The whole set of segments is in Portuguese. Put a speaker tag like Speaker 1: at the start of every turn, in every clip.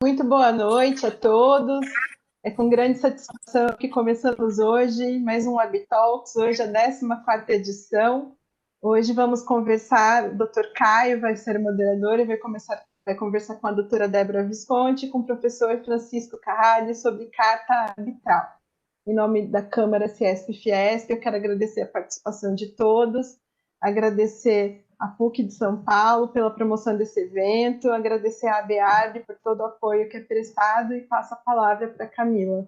Speaker 1: Muito boa noite a todos. É com grande satisfação que começamos hoje mais um Web Talks, hoje a 14ª edição. Hoje vamos conversar, o Dr. Caio vai ser o moderador e vai conversar com a doutora Débora Visconti e com o professor Francisco Carralho sobre carta arbitral. Em nome da Câmara CIESP-FIESP, eu quero agradecer a participação de todos, agradecer a PUC de São Paulo pela promoção desse evento, agradecer à ABARB por todo o apoio que é prestado e passo a palavra para a Camila.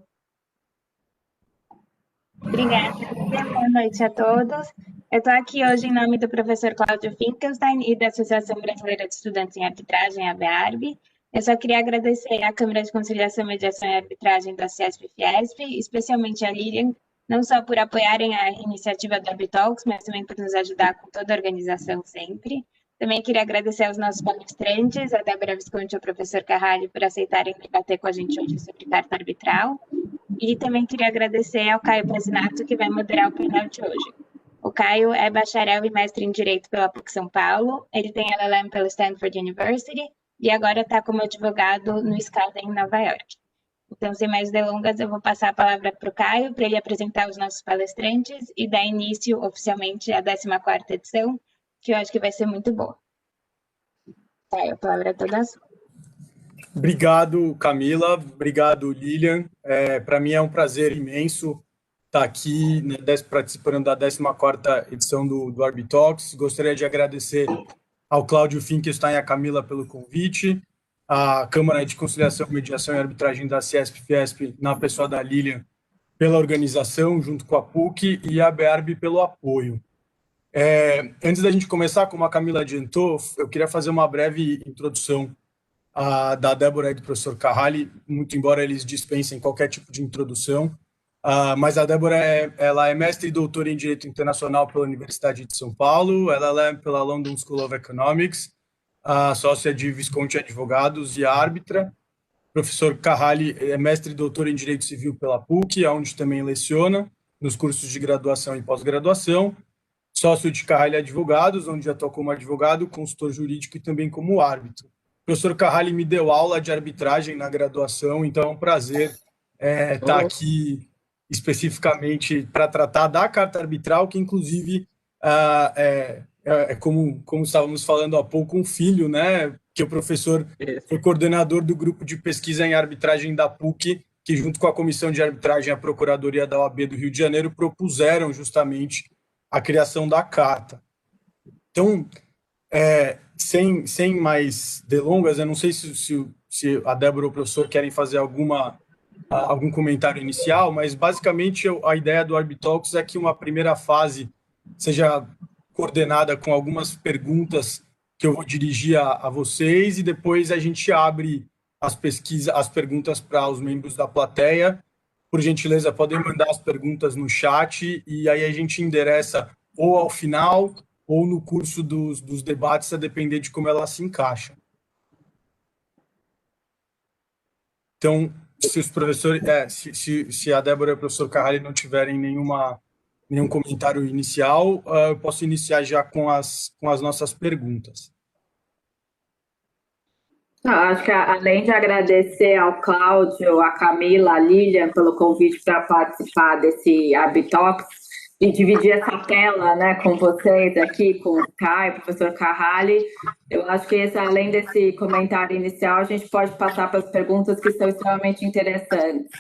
Speaker 2: Obrigada, boa noite a todos. Eu estou aqui hoje em nome do professor Cláudio Finkelstein e da Associação Brasileira de Estudantes em Arbitragem, ABARB. Eu só queria agradecer à Câmara de Conciliação, Mediação e Arbitragem da CIESP-FIESP, especialmente a Lilian, não só por apoiarem a iniciativa do Arbitalks, mas também por nos ajudar com toda a organização sempre. Também queria agradecer aos nossos palestrantes, a Débora Visconti e ao professor Carralho, por aceitarem debater com a gente hoje sobre carta arbitral. E também queria agradecer ao Caio Brasinato, que vai moderar o painel de hoje. O Caio é bacharel e mestre em Direito pela PUC São Paulo, ele tem LLM pela Stanford University e agora está como advogado no SCADA em Nova York. Então, sem mais delongas, eu vou passar a palavra para o Caio, para ele apresentar os nossos palestrantes e dar início oficialmente à 14ª edição, que eu acho que vai ser muito boa. Caio, a palavra é toda sua.
Speaker 3: Obrigado, Camila. Obrigado, Lilian. Para mim é um prazer imenso estar aqui, né, participando da 14ª edição do Arbitalks. Gostaria de agradecer ao Cláudio Finkelstein e à Camila pelo convite, à Câmara de Conciliação, Mediação e Arbitragem da CIESP-FIESP, na pessoa da Lilian, pela organização, junto com a PUC, e a ABARB pelo apoio. Antes da gente começar, como a Camila adiantou, eu queria fazer uma breve introdução da Débora e do professor Carralho, muito embora eles dispensem qualquer tipo de introdução, mas a Débora ela é mestre e doutora em Direito Internacional pela Universidade de São Paulo, ela é pela London School of Economics, sócia de Visconti Advogados e árbitra. O professor Carralho é mestre e doutor em Direito Civil pela PUC, onde também leciona nos cursos de graduação e pós-graduação, sócio de Carralho Advogados, onde atua como advogado, consultor jurídico e também como árbitro. O professor Carralho me deu aula de arbitragem na graduação, então é um prazer estar aqui especificamente para tratar da carta arbitral, que inclusive como estávamos falando há pouco, um filho, né? Que o professor foi coordenador do grupo de pesquisa em arbitragem da PUC, que junto com a Comissão de Arbitragem e a Procuradoria da OAB do Rio de Janeiro propuseram justamente a criação da carta. Então, sem mais delongas, eu não sei se a Débora ou o professor querem fazer algum comentário inicial, mas basicamente a ideia do Arbitalks é que uma primeira fase seja coordenada com algumas perguntas que eu vou dirigir a vocês e depois a gente abre as perguntas para os membros da plateia. Por gentileza, podem mandar as perguntas no chat e aí a gente endereça ou ao final ou no curso dos debates, a depender de como ela se encaixa. Então, se os professores, se a Débora e o professor Carralho não tiverem nenhum comentário inicial, eu posso iniciar já com as nossas perguntas.
Speaker 4: Acho que além de agradecer ao Cláudio, a Camila, a Lilian pelo convite para participar desse Arbitalks e dividir essa tela, né, com vocês aqui, com o Caio, o professor Carralho, eu acho que além desse comentário inicial, a gente pode passar para as perguntas que são extremamente interessantes.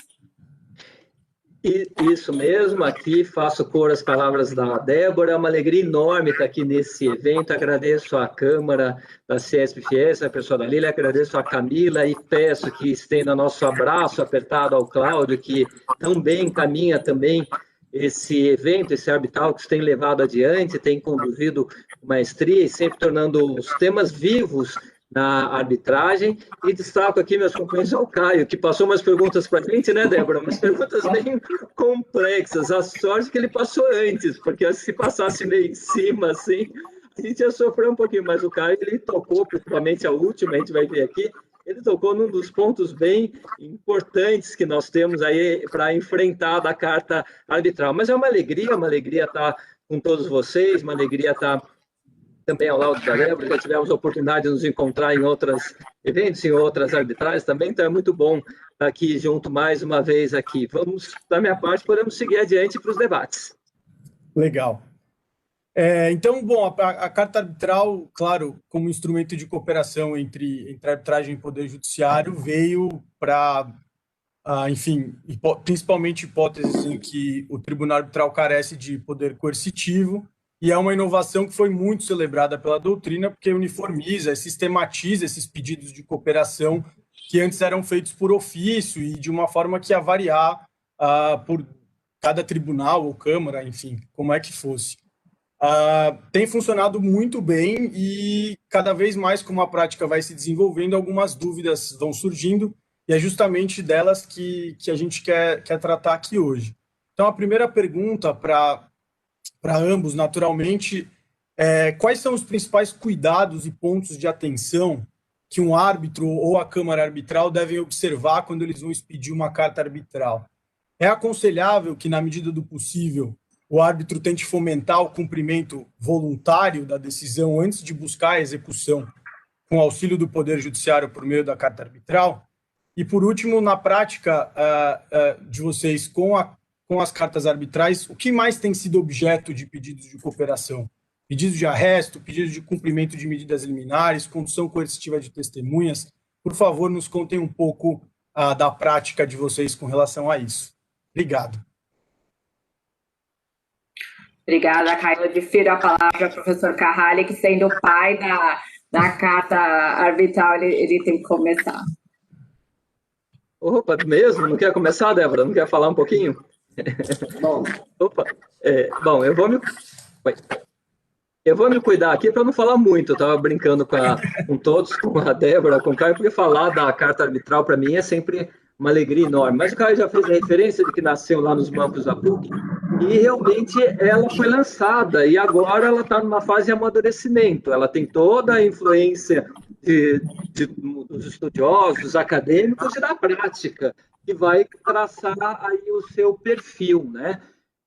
Speaker 5: Isso mesmo, aqui faço cor às palavras da Débora, é uma alegria enorme estar aqui nesse evento, agradeço à Câmara da CIESP-FIESP, a pessoa da Lília, agradeço à Camila e peço que estenda nosso abraço apertado ao Cláudio, que também encaminha também esse evento, esse Arbitalks tem levado adiante, tem conduzido com maestria e sempre tornando os temas vivos na arbitragem, e destaco aqui meus companheiros ao Caio, que passou umas perguntas para a gente, né, Débora? Umas perguntas bem complexas. A sorte que ele passou antes, porque se passasse meio em cima, assim, a gente ia sofrer um pouquinho, mas o Caio, ele tocou, principalmente a última, a gente vai ver aqui, ele tocou num dos pontos bem importantes que nós temos aí para enfrentar da carta arbitral. Mas é uma alegria estar com todos vocês, uma alegria estar também ao lado da Débora, já tivemos a oportunidade de nos encontrar em outros eventos, em outras arbitragens também, então é muito bom estar aqui junto mais uma vez aqui. Vamos, da minha parte, podemos seguir adiante para os debates.
Speaker 3: Legal. Então, bom, a carta arbitral, claro, como instrumento de cooperação entre arbitragem e poder judiciário, veio para, enfim, principalmente hipóteses em que o tribunal arbitral carece de poder coercitivo, e é uma inovação que foi muito celebrada pela doutrina, porque uniformiza, sistematiza esses pedidos de cooperação que antes eram feitos por ofício e de uma forma que ia variar por cada tribunal ou câmara, enfim, como é que fosse. Tem funcionado muito bem e cada vez mais, como a prática vai se desenvolvendo, algumas dúvidas vão surgindo e é justamente delas que a gente quer tratar aqui hoje. Então, a primeira pergunta para ambos, naturalmente, quais são os principais cuidados e pontos de atenção que um árbitro ou a Câmara Arbitral devem observar quando eles vão expedir uma carta arbitral? É aconselhável que, na medida do possível, o árbitro tente fomentar o cumprimento voluntário da decisão antes de buscar a execução com auxílio do Poder Judiciário por meio da carta arbitral? E, por último, na prática de vocês com as cartas arbitrais, o que mais tem sido objeto de pedidos de cooperação? Pedidos de arresto, pedidos de cumprimento de medidas liminares, condução coercitiva de testemunhas? Por favor, nos contem um pouco da prática de vocês com relação a isso. Obrigado.
Speaker 4: Obrigada, Caio. Eu difiro a palavra ao professor Carralho, que sendo o pai da carta arbitral, ele tem que começar.
Speaker 5: Opa, mesmo? Não quer começar, Débora? Não quer falar um pouquinho?
Speaker 4: Bom,
Speaker 5: Opa, bom, eu vou me cuidar aqui para não falar muito. Eu estava brincando com todos, com a Débora, com o Caio, porque falar da carta arbitral para mim é sempre uma alegria enorme. Mas o Caio já fez a referência de que nasceu lá nos bancos da PUC e realmente ela foi lançada e agora ela está numa fase de amadurecimento. Ela tem toda a influência dos estudiosos, dos acadêmicos e da prática, que vai traçar aí o seu perfil, né?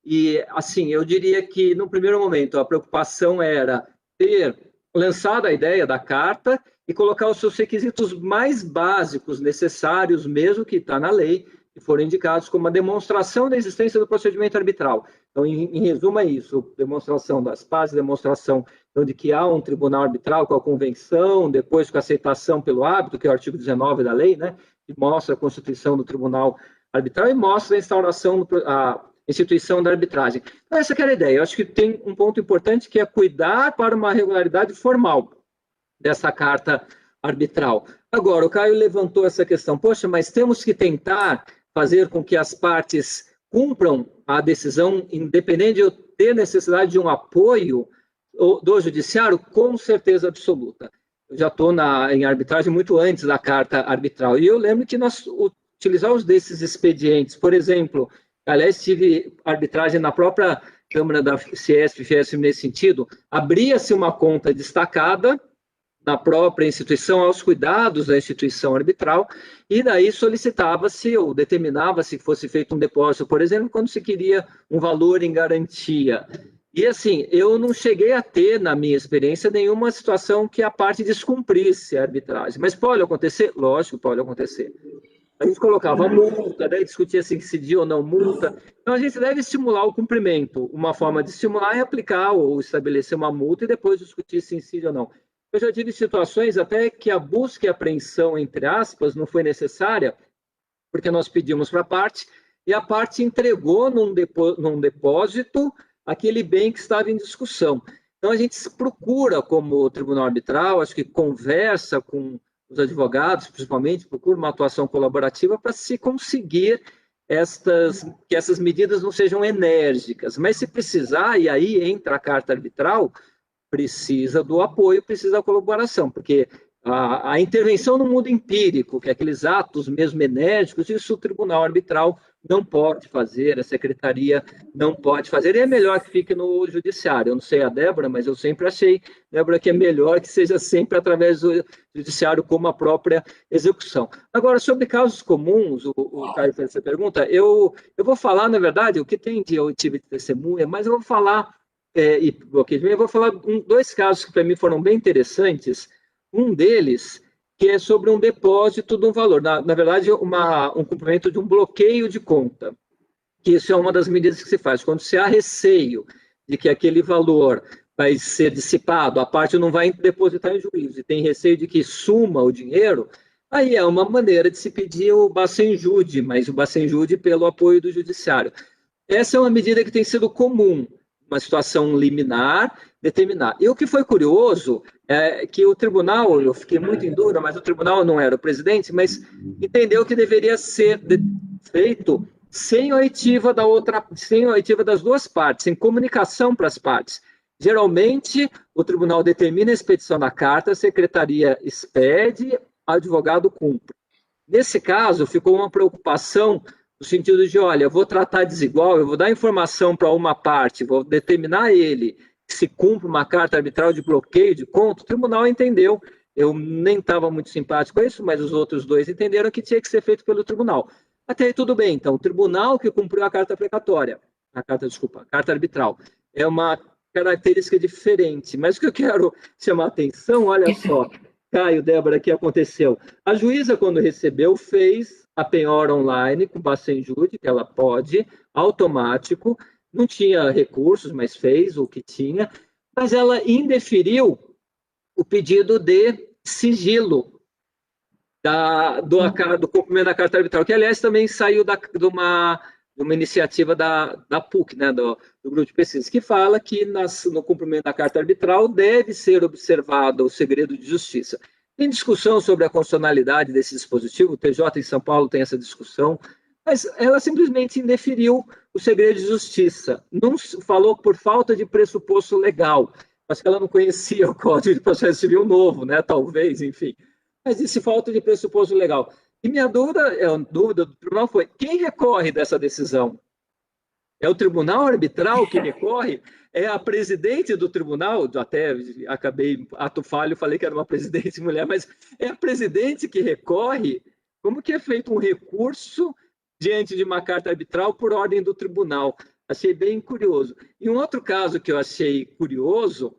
Speaker 5: E, assim, eu diria que, no primeiro momento, a preocupação era ter lançado a ideia da carta e colocar os seus requisitos mais básicos, necessários mesmo, que está na lei, que foram indicados como a demonstração da existência do procedimento arbitral. Então, em resumo, é isso: demonstração das partes, demonstração de que há um tribunal arbitral com a convenção, depois com a aceitação pelo árbitro, que é o artigo 19 da lei, né, que mostra a constituição do tribunal arbitral e mostra a instauração, a instituição da arbitragem. Então, essa que era a ideia. Eu acho que tem um ponto importante, que é cuidar para uma regularidade formal dessa carta arbitral. Agora, o Caio levantou essa questão: poxa, mas temos que tentar fazer com que as partes cumpram a decisão, independente de eu ter necessidade de um apoio do judiciário, com certeza absoluta. Eu já estou em arbitragem muito antes da carta arbitral, e eu lembro que nós utilizamos desses expedientes. Por exemplo, aliás, tive arbitragem na própria Câmara da CESP-FIESP nesse sentido, abria-se uma conta destacada na própria instituição, aos cuidados da instituição arbitral, e daí solicitava-se ou determinava-se que fosse feito um depósito, por exemplo, quando se queria um valor em garantia. E assim, eu não cheguei a ter, na minha experiência, nenhuma situação que a parte descumprisse a arbitragem. Mas pode acontecer? Lógico, pode acontecer. A gente colocava multa, daí discutia se incidia ou não multa. Então, a gente deve estimular o cumprimento. Uma forma de estimular é aplicar ou estabelecer uma multa e depois discutir se incide ou não. Eu já tive situações até que a busca e apreensão, entre aspas, não foi necessária, porque nós pedimos para a parte e a parte entregou num depósito aquele bem que estava em discussão. Então, a gente procura, como tribunal arbitral, acho que conversa com os advogados, principalmente, procura uma atuação colaborativa para se conseguir que essas medidas não sejam enérgicas. Mas, se precisar, e aí entra a carta arbitral, precisa do apoio, precisa da colaboração, porque a intervenção no mundo empírico, que é aqueles atos mesmo enérgicos, isso o tribunal arbitral não pode fazer, a secretaria não pode fazer, e é melhor que fique no judiciário. Eu não sei a Débora, mas eu sempre achei, Débora, que é melhor que seja sempre através do judiciário como a própria execução. Agora, sobre casos comuns, o Caio fez essa pergunta, eu vou falar, na verdade, o que tem de oitiva de testemunha, mas eu vou falar e bloqueio de e-mail. Eu vou falar dois casos que para mim foram bem interessantes. Um deles, que é sobre um depósito de um valor, na verdade, um cumprimento de um bloqueio de conta, que isso é uma das medidas que se faz. Quando se há receio de que aquele valor vai ser dissipado, a parte não vai depositar em juízo, e tem receio de que suma o dinheiro, aí é uma maneira de se pedir o Bacenjude, mas o Bacenjude pelo apoio do judiciário. Essa é uma medida que tem sido comum, uma situação liminar, determinar. E o que foi curioso é que o tribunal, eu fiquei muito em dúvida, mas o tribunal não era o presidente, mas entendeu que deveria ser feito sem a oitiva das duas partes, sem comunicação para as partes. Geralmente, o tribunal determina a expedição da carta, a secretaria expede, advogado cumpre. Nesse caso, ficou uma preocupação no sentido de, olha, eu vou tratar desigual, eu vou dar informação para uma parte, vou determinar ele que se cumpre uma carta arbitral de bloqueio de conta. O tribunal entendeu, eu nem estava muito simpático com isso, mas os outros dois entenderam que tinha que ser feito pelo tribunal. Até aí tudo bem, então, o tribunal que cumpriu a carta precatória, a carta arbitral, é uma característica diferente, mas o que eu quero chamar a atenção, olha só, Caio, Débora, o que aconteceu? A juíza, quando recebeu, fez a penhora online com Bacenjude, que ela pode, automático, não tinha recursos, mas fez o que tinha, mas ela indeferiu o pedido de sigilo do cumprimento da carta arbitral, que, aliás, também saiu de uma iniciativa da PUC, né, do grupo de pesquisa, que fala que no cumprimento da carta arbitral deve ser observado o segredo de justiça. Tem discussão sobre a constitucionalidade desse dispositivo, o TJ em São Paulo tem essa discussão, mas ela simplesmente indeferiu o segredo de justiça, não falou por falta de pressuposto legal, acho que ela não conhecia o Código de Processo Civil novo, né, talvez, enfim, mas disse falta de pressuposto legal. E minha dúvida do tribunal foi, quem recorre dessa decisão? É o tribunal arbitral que recorre? É a presidente do tribunal? Até acabei, ato falho, falei que era uma presidente mulher, mas é a presidente que recorre? Como que é feito um recurso diante de uma carta arbitral por ordem do tribunal? Achei bem curioso. E um outro caso que eu achei curioso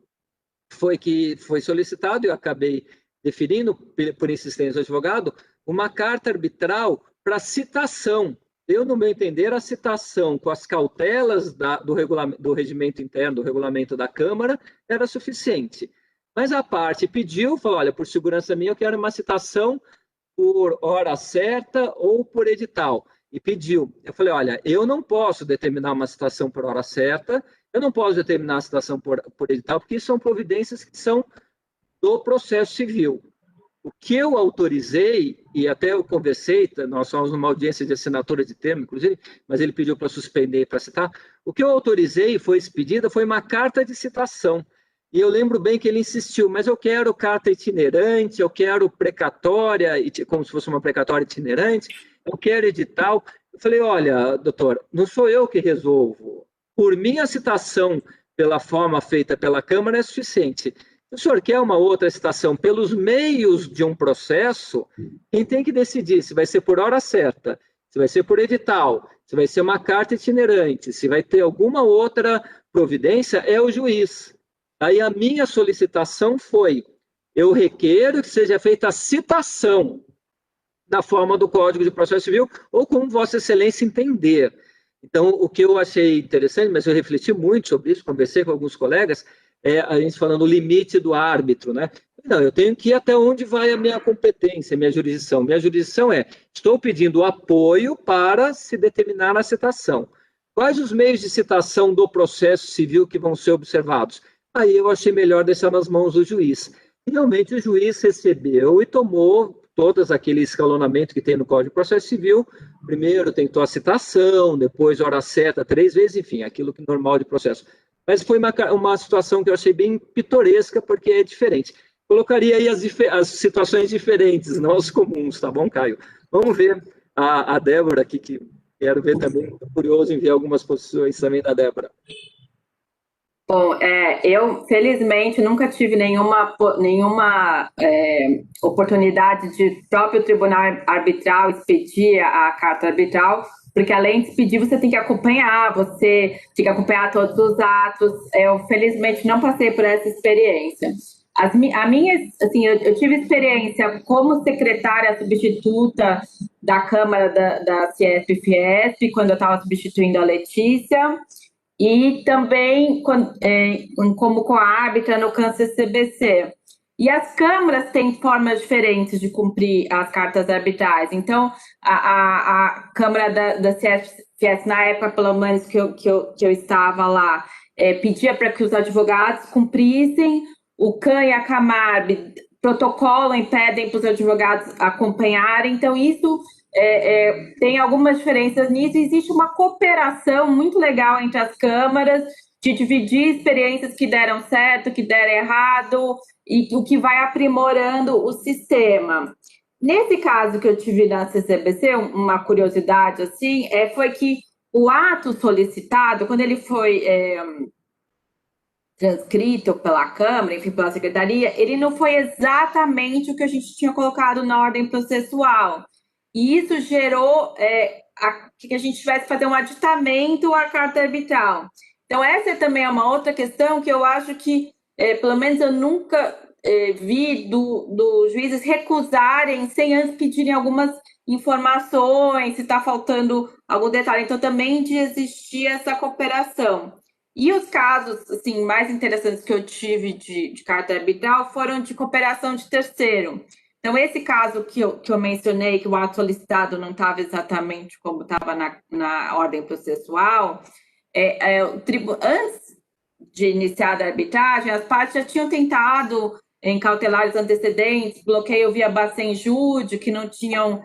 Speaker 5: foi que foi solicitado, e eu acabei deferindo, por insistência do advogado, uma carta arbitral para citação. Eu, no meu entender, a citação com as cautelas do regimento interno, do regulamento da Câmara, era suficiente. Mas a parte pediu, falou, olha, por segurança minha, eu quero uma citação por hora certa ou por edital. E pediu. Eu falei, olha, eu não posso determinar uma citação por hora certa, eu não posso determinar a citação por edital, porque isso são providências que são do processo civil. O que eu autorizei, e até eu conversei, nós fomos numa audiência de assinatura de termo, inclusive, mas ele pediu para suspender e para citar, o que eu autorizei, foi expedida, foi uma carta de citação. E eu lembro bem que ele insistiu, mas eu quero carta itinerante, eu quero precatória, como se fosse uma precatória itinerante, eu quero edital. Eu falei, olha, doutor, não sou eu que resolvo. Por mim, a citação pela forma feita pela Câmara é suficiente. Se o senhor quer uma outra citação pelos meios de um processo, quem tem que decidir se vai ser por hora certa, se vai ser por edital, se vai ser uma carta itinerante, se vai ter alguma outra providência, é o juiz. Aí a minha solicitação foi, eu requero que seja feita a citação da forma do Código de Processo Civil, ou como Vossa Excelência entender. Então, o que eu achei interessante, mas eu refleti muito sobre isso, conversei com alguns colegas, a gente falando o limite do árbitro, né? Não, eu tenho que ir até onde vai a minha competência, a minha jurisdição. Minha jurisdição estou pedindo apoio para se determinar a citação. Quais os meios de citação do processo civil que vão ser observados? Aí eu achei melhor deixar nas mãos do juiz. Finalmente, o juiz recebeu e tomou todos aquele escalonamento que tem no Código de Processo Civil. Primeiro tentou a citação, depois hora certa 3 vezes, enfim, aquilo que é normal de processo. Mas foi uma situação que eu achei bem pitoresca, porque é diferente. Colocaria aí as situações diferentes, não as comuns, tá bom, Caio? Vamos ver a Débora aqui, que quero ver também, estou curioso em ver algumas posições também da Débora.
Speaker 4: Bom, eu, felizmente, nunca tive nenhuma oportunidade de próprio tribunal arbitral expedir a carta arbitral, porque além de pedir, você tem que acompanhar, você tem que acompanhar todos os atos. Eu, felizmente, não passei por essa experiência. A minha, assim, eu tive experiência como secretária substituta da Câmara da CIESP-FIESP, quando eu estava substituindo a Letícia, e também como coárbitra no CAN-CCBC. E as câmaras têm formas diferentes de cumprir as cartas arbitrais. Então, a Câmara da CIESP, na época, pelo menos que eu estava lá, pedia para que os advogados cumprissem. O CAN e a Camarb protocolam e pedem para os advogados acompanharem. Então, isso tem algumas diferenças nisso. Existe uma cooperação muito legal entre as câmaras, de dividir experiências que deram certo, que deram errado, e o que vai aprimorando o sistema. Nesse caso que eu tive na CCBC, uma curiosidade assim, foi que o ato solicitado, quando ele foi transcrito pela Câmara, enfim, pela Secretaria, ele não foi exatamente o que a gente tinha colocado na ordem processual. E isso gerou que a gente tivesse que fazer um aditamento à carta arbitral. Então, essa também é uma outra questão que eu acho que, pelo menos eu nunca vi dos juízes recusarem sem antes pedirem algumas informações, se está faltando algum detalhe. Então, também de existir essa cooperação. E os casos assim, mais interessantes que eu tive de carta arbitral foram de cooperação de terceiro. Então, esse caso que eu mencionei, que o ato solicitado não estava exatamente como estava na ordem processual, antes de iniciar a arbitragem, as partes já tinham tentado em cautelares antecedentes, bloqueio via Bacen-Jude, que não tinham,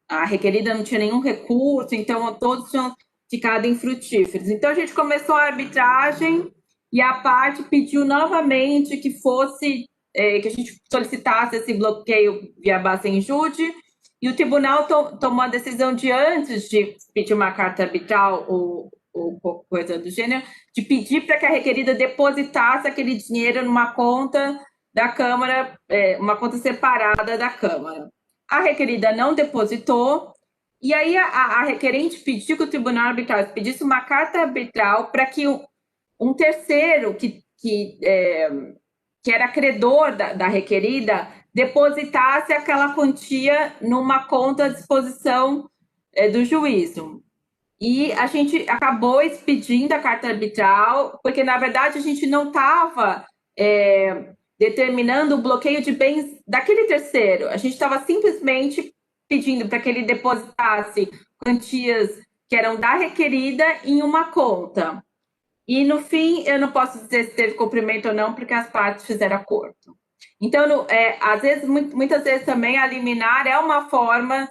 Speaker 4: a requerida não tinha nenhum recurso, então todos tinham ficado infrutíferos. Então, a gente começou a arbitragem e a parte pediu novamente que fosse, que a gente solicitasse esse bloqueio via Bacen-Jude, e o tribunal tomou a decisão de, antes de pedir uma carta arbitral ou coisa do gênero, de pedir para que a requerida depositasse aquele dinheiro numa conta da Câmara, uma conta separada da Câmara. A requerida não depositou, e aí a requerente pediu que o tribunal arbitral pedisse uma carta arbitral para que um terceiro que era credor da requerida depositasse aquela quantia numa conta à disposição do juízo. E a gente acabou expedindo a carta arbitral, porque, na verdade, a gente não estava determinando o bloqueio de bens daquele terceiro. A gente estava simplesmente pedindo para que ele depositasse quantias que eram da requerida em uma conta. E, no fim, eu não posso dizer se teve cumprimento ou não, porque as partes fizeram acordo. Então, às vezes, muitas vezes também a liminar é uma forma,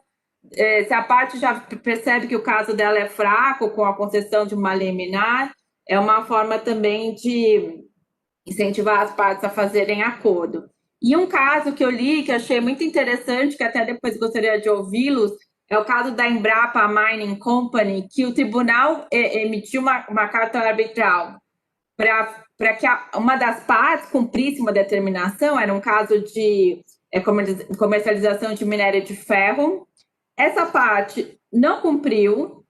Speaker 4: se a parte já percebe que o caso dela é fraco, com a concessão de uma liminar, é uma forma também de incentivar as partes a fazerem acordo. E um caso que eu li, que eu achei muito interessante, que até depois gostaria de ouvi-los, é o caso da Embrapa Mining Company, que o tribunal emitiu uma carta arbitral para que uma das partes cumprisse uma determinação. Era um caso de comercialização de minério de ferro. Essa parte não cumpriu,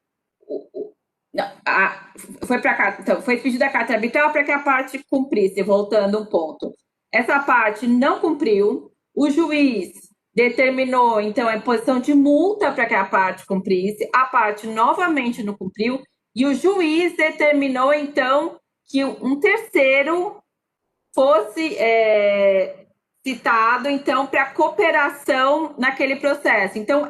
Speaker 4: foi pedida a carta arbitral para que a parte cumprisse, voltando um ponto. Essa parte não cumpriu, o juiz determinou, então, a imposição de multa para que a parte cumprisse, a parte novamente não cumpriu, e o juiz determinou, então, que um terceiro fosse citado, então, para cooperação naquele processo. Então,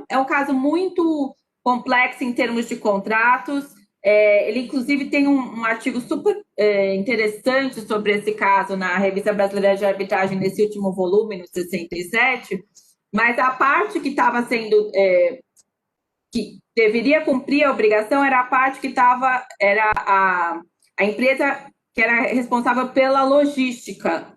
Speaker 4: é um caso muito complexo em termos de contratos. Ele, inclusive, tem um artigo super interessante sobre esse caso na Revista Brasileira de Arbitragem, nesse último volume, no 67, mas a parte que estava sendo... que deveria cumprir a obrigação era a parte que era a empresa que era responsável pela logística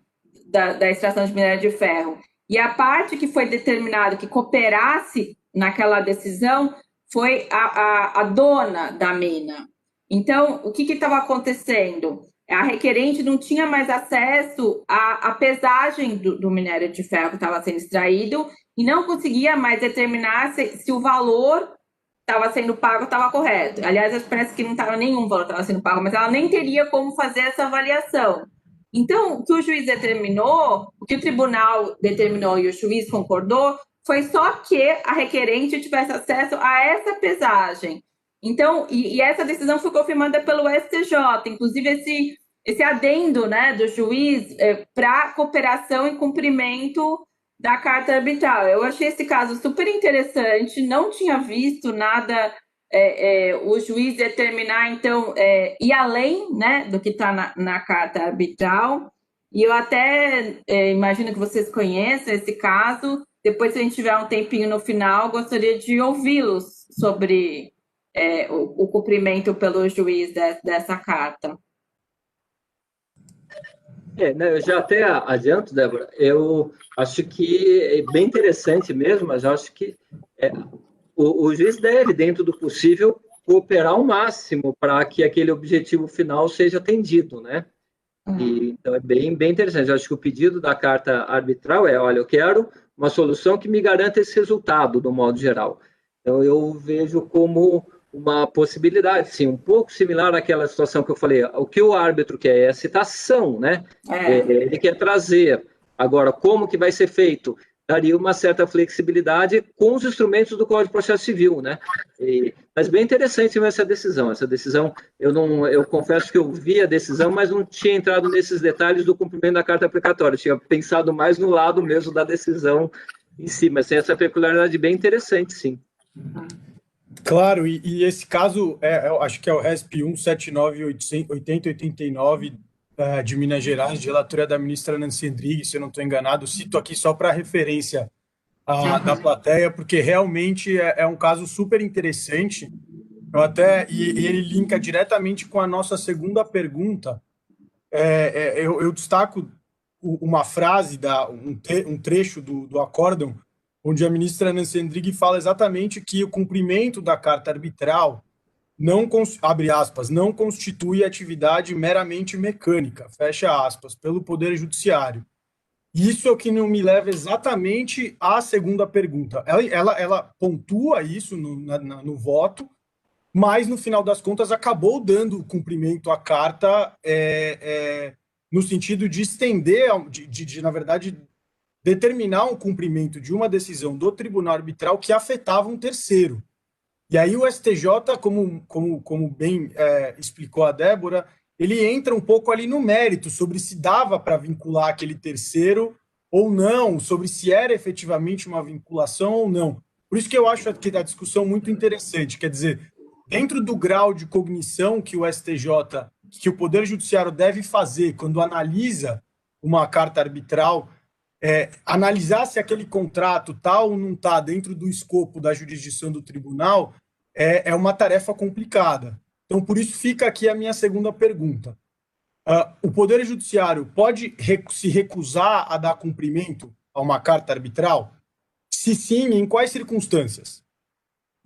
Speaker 4: da extração de minério de ferro. E a parte que foi determinada que cooperasse naquela decisão foi a dona da mina. Então, o que estava acontecendo? a requerente não tinha mais acesso à pesagem do minério de ferro que estava sendo extraído e não conseguia mais determinar se o valor estava sendo pago estava correto. Aliás, parece que não estava nenhum valor estava sendo pago, mas ela nem teria como fazer essa avaliação. Então, o que o juiz determinou, o que o tribunal determinou e o juiz concordou, foi só que a requerente tivesse acesso a essa pesagem. Então, e essa decisão foi confirmada pelo STJ, inclusive esse adendo, né, do juiz para cooperação e cumprimento da carta arbitral. Eu achei esse caso super interessante, não tinha visto nada, o juiz determinar, então, ir além, né, do que está na carta arbitral, e eu até imagino que vocês conheçam esse caso. Depois, se a gente tiver um tempinho no final, gostaria de ouvi-los sobre o cumprimento pelo juiz dessa carta.
Speaker 5: Né, eu já até adianto, Débora, eu acho que é bem interessante mesmo, mas eu acho que o juiz deve, dentro do possível, cooperar ao máximo para que aquele objetivo final seja atendido, né? Então, é bem interessante. Eu acho que o pedido da carta arbitral olha, eu quero uma solução que me garanta esse resultado, do modo geral. Então, eu vejo como uma possibilidade, sim, um pouco similar àquela situação que eu falei. O que o árbitro quer é a citação, né? Ele quer trazer. Agora, como que vai ser feito? Daria uma certa flexibilidade com os instrumentos do Código de Processo Civil, né? Mas bem interessante essa decisão. Essa decisão, eu confesso que eu vi a decisão, mas não tinha entrado nesses detalhes do cumprimento da carta aplicatória. Eu tinha pensado mais no lado mesmo da decisão em si, mas tem essa peculiaridade bem interessante, sim.
Speaker 3: Claro, e esse caso, eu acho que é o RESP 179-8089 de Minas Gerais, de relatoria da ministra Nancy Endrigues, se eu não estou enganado. Cito aqui só para referência da plateia, porque realmente é um caso super interessante. E ele linka diretamente com a nossa segunda pergunta. Eu destaco uma frase, um trecho do acórdão, onde a ministra Nancy Endrigues fala exatamente que o cumprimento da carta arbitral abre aspas, não constitui atividade meramente mecânica, fecha aspas, pelo Poder Judiciário. Isso é o que não me leva exatamente à segunda pergunta. Ela pontua isso no voto, mas, no final das contas, acabou dando cumprimento à carta no sentido de estender, na verdade, determinar um cumprimento de uma decisão do tribunal arbitral que afetava um terceiro. E aí o STJ, como bem explicou a Débora, ele entra um pouco ali no mérito sobre se dava para vincular aquele terceiro ou não, sobre se era efetivamente uma vinculação ou não. Por isso que eu acho que a discussão muito interessante, quer dizer, dentro do grau de cognição que o STJ, que o Poder Judiciário deve fazer quando analisa uma carta arbitral, analisar se aquele contrato está ou não está dentro do escopo da jurisdição do tribunal é uma tarefa complicada. Então, por isso fica aqui a minha segunda pergunta. O Poder Judiciário pode se recusar a dar cumprimento a uma carta arbitral? Se sim, em quais circunstâncias?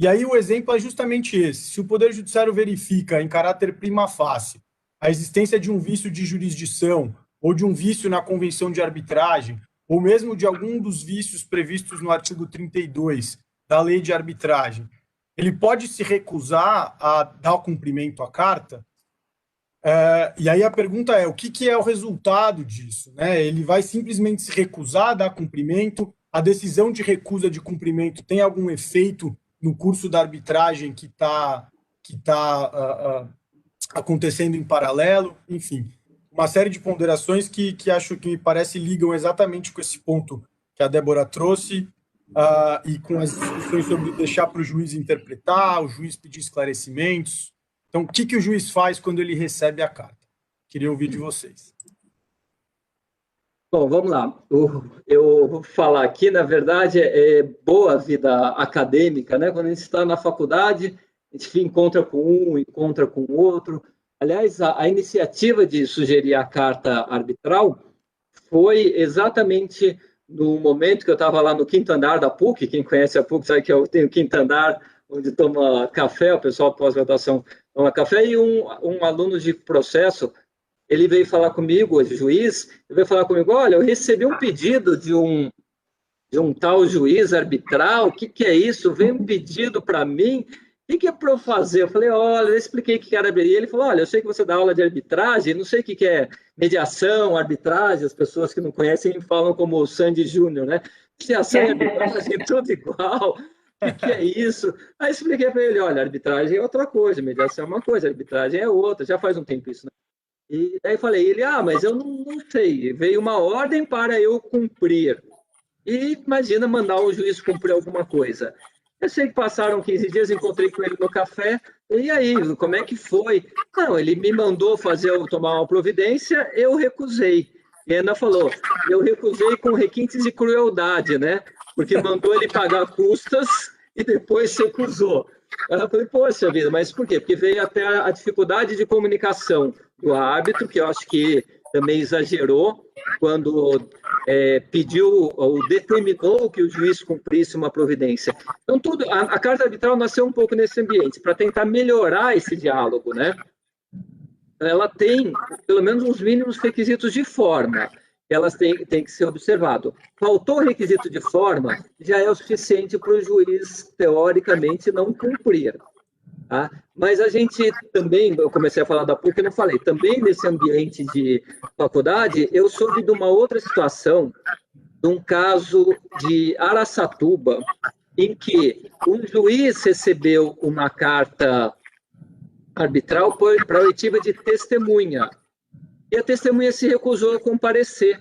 Speaker 3: E aí o exemplo é justamente esse. Se o Poder Judiciário verifica, em caráter prima facie, a existência de um vício de jurisdição ou de um vício na convenção de arbitragem, ou mesmo de algum dos vícios previstos no artigo 32 da lei de arbitragem, ele pode se recusar a dar cumprimento à carta? E aí a pergunta é, o que é o resultado disso? Né? Ele vai simplesmente se recusar a dar cumprimento? A decisão de recusa de cumprimento tem algum efeito no curso da arbitragem que tá acontecendo em paralelo? Enfim, uma série de ponderações que acho que me parece ligam exatamente com esse ponto que a Débora trouxe e com as discussões sobre deixar para o juiz interpretar, o juiz pedir esclarecimentos. Então, o que o juiz faz quando ele recebe a carta? Queria ouvir de vocês.
Speaker 5: Bom, vamos lá. Eu vou falar aqui, na verdade, é boa a vida acadêmica, né? Quando a gente está na faculdade, a gente encontra com um, encontra com o outro. Aliás, a iniciativa de sugerir a carta arbitral foi exatamente no momento que eu estava lá no quinto andar da PUC. Quem conhece a PUC sabe que eu tenho o quinto andar, onde toma café, o pessoal pós-graduação toma café, e um aluno de processo, ele veio falar comigo, o juiz, ele veio falar comigo, olha, eu recebi um pedido de um tal juiz arbitral, o que é isso? Veio um pedido para mim, o que é para eu fazer? Eu falei, olha, eu expliquei o que era arbitral. E ele falou, olha, eu sei que você dá aula de arbitragem, não sei o que é mediação, arbitragem, as pessoas que não conhecem falam como o Sandy Júnior, né? Mediação e arbitragem, tudo igual. O que é isso? Aí eu expliquei para ele, olha, arbitragem é outra coisa, mediação é uma coisa, arbitragem é outra, já faz um tempo isso, né? E aí eu falei, mas eu não sei, veio uma ordem para eu cumprir. E imagina mandar o juiz cumprir alguma coisa. Eu sei que passaram 15 dias, encontrei com ele no café, e aí, como é que foi? Não, ele me mandou tomar uma providência, eu recusei. E a Ana falou, eu recusei com requintes de crueldade, né? Porque mandou ele pagar custas e depois se recusou. Eu falei, poxa vida, mas por quê? Porque veio até a dificuldade de comunicação do árbitro, que eu acho que também exagerou, quando pediu ou determinou que o juiz cumprisse uma providência. Então, a carta arbitral nasceu um pouco nesse ambiente, para tentar melhorar esse diálogo, né? Ela tem, pelo menos, uns mínimos requisitos de forma, elas têm que ser observado. Faltou o requisito de forma, já é o suficiente para o juiz, teoricamente, não cumprir. Tá? Mas a gente também, eu comecei a falar da PUC, eu não falei, também nesse ambiente de faculdade, eu soube de uma outra situação, de um caso de Araçatuba, em que um juiz recebeu uma carta arbitral para oitiva de testemunha, e a testemunha se recusou a comparecer.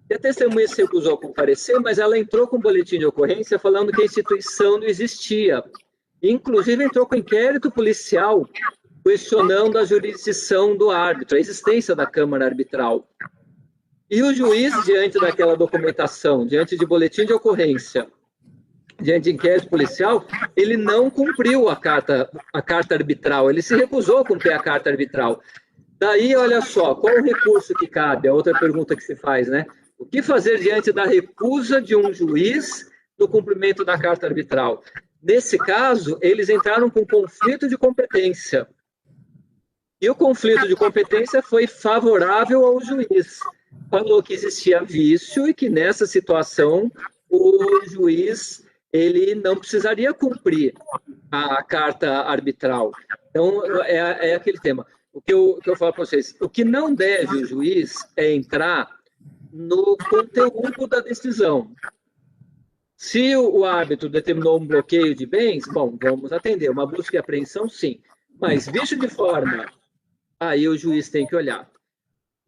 Speaker 5: E a testemunha se recusou a comparecer, mas ela entrou com um boletim de ocorrência falando que a instituição não existia. Inclusive, entrou com inquérito policial questionando a jurisdição do árbitro, a existência da Câmara Arbitral. E o juiz, diante daquela documentação, diante de boletim de ocorrência, diante de inquérito policial, ele não cumpriu a carta arbitral, ele se recusou a cumprir a carta arbitral. Daí, olha só, qual o recurso que cabe? A outra pergunta que se faz, né? O que fazer diante da recusa de um juiz no cumprimento da carta arbitral? Nesse caso, eles entraram com conflito de competência. E o conflito de competência foi favorável ao juiz. Falou que existia vício e que, nessa situação, o juiz ele não precisaria cumprir a carta arbitral. Então, é aquele tema. O que eu falo para vocês, o que não deve o juiz é entrar no conteúdo da decisão. Se o árbitro determinou um bloqueio de bens, bom, vamos atender. Uma busca e apreensão, sim. Mas vício de forma, aí o juiz tem que olhar.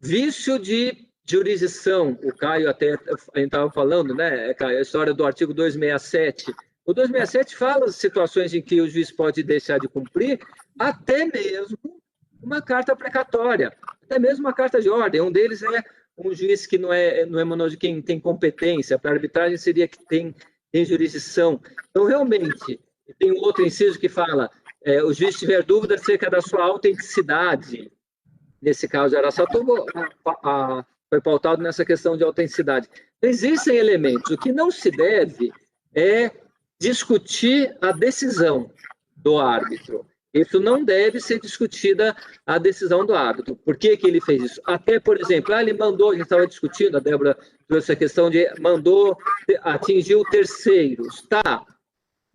Speaker 5: Vício de jurisdição, o Caio até a gente estava falando, né, Caio, a história do artigo 267. O 267 fala das situações em que o juiz pode deixar de cumprir até mesmo uma carta precatória, até mesmo uma carta de ordem. Um deles é um juiz que não é menor de quem tem competência, para arbitragem seria que tem jurisdição. Então, realmente, tem um outro inciso que fala, o juiz tiver dúvida acerca da sua autenticidade. Nesse caso, Araçatuba foi pautado nessa questão de autenticidade. Existem elementos. O que não se deve é discutir a decisão do árbitro. Isso não deve ser discutida a decisão do árbitro. Por que ele fez isso? Até, por exemplo, ele mandou, a gente estava discutindo, a Débora trouxe a questão de atingiu terceiros. Tá,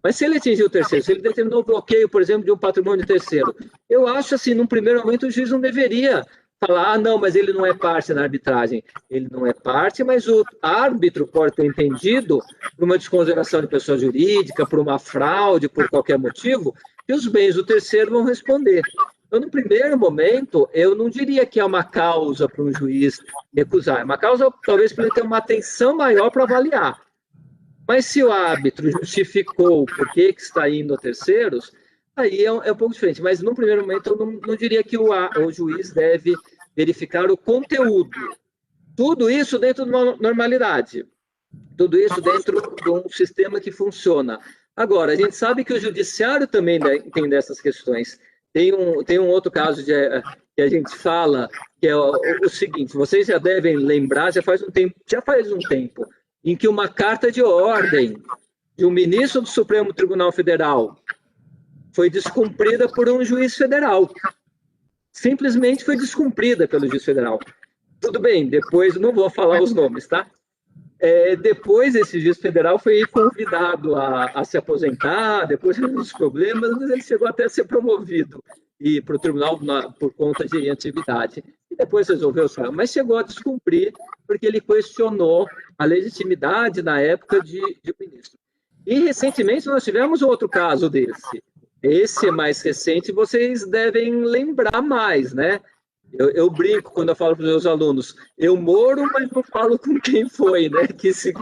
Speaker 5: mas se ele atingiu terceiros, se ele determinou o bloqueio, por exemplo, de um patrimônio terceiro, eu acho assim, num primeiro momento, o juiz não deveria falar, não, mas ele não é parte na arbitragem. Ele não é parte, mas o árbitro pode ter entendido, por uma desconsideração de pessoa jurídica, por uma fraude, por qualquer motivo, que os bens do terceiro vão responder. Então, no primeiro momento, eu não diria que é uma causa para um juiz recusar. É uma causa, talvez, para ele ter uma atenção maior para avaliar. Mas se o árbitro justificou por que está indo a terceiros, aí é um pouco diferente. Mas, no primeiro momento, eu não diria que o juiz deve verificar o conteúdo. Tudo isso dentro de uma normalidade. Tudo isso dentro de um sistema que funciona. Agora, a gente sabe que o judiciário também tem dessas questões. Tem um outro caso que a gente fala, que é o seguinte, vocês já devem lembrar, já faz um tempo, em que uma carta de ordem de um ministro do Supremo Tribunal Federal foi descumprida por um juiz federal. simplesmente foi descumprida pelo juiz federal. Tudo bem, depois, não vou falar os nomes, tá? Depois, esse juiz federal foi convidado a se aposentar, depois dos problemas, mas ele chegou até a ser promovido para o tribunal por conta de atividade. E depois resolveu, mas chegou a descumprir, porque ele questionou a legitimidade na época de ministro. E, recentemente, nós tivemos outro caso desse. Esse é mais recente, vocês devem lembrar mais, né? Eu brinco quando eu falo para os meus alunos, eu moro, mas não falo com quem foi, né? Que se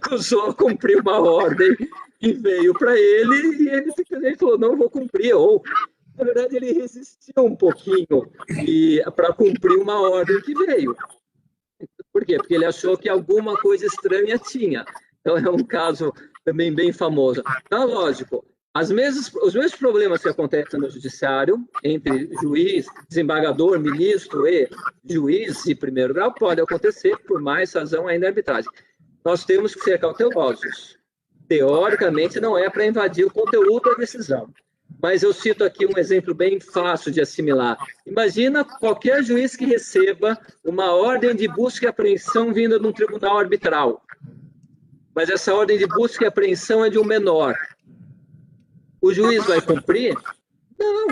Speaker 5: acusou a cumprir uma ordem que veio para ele e ele simplesmente falou, não vou cumprir. Ou, na verdade, ele resistiu um pouquinho para cumprir uma ordem que veio. Por quê? Porque ele achou que alguma coisa estranha tinha. Então, é um caso também bem famoso. Então, lógico, os mesmos problemas que acontecem no judiciário, entre juiz, desembargador, ministro e juiz de primeiro grau, podem acontecer por mais razão ainda da arbitragem. Nós temos que ser cautelosos. Teoricamente, não é para invadir o conteúdo da decisão. Mas eu cito aqui um exemplo bem fácil de assimilar. Imagina qualquer juiz que receba uma ordem de busca e apreensão vinda de um tribunal arbitral. Mas essa ordem de busca e apreensão é de um menor. O juiz vai cumprir? Não,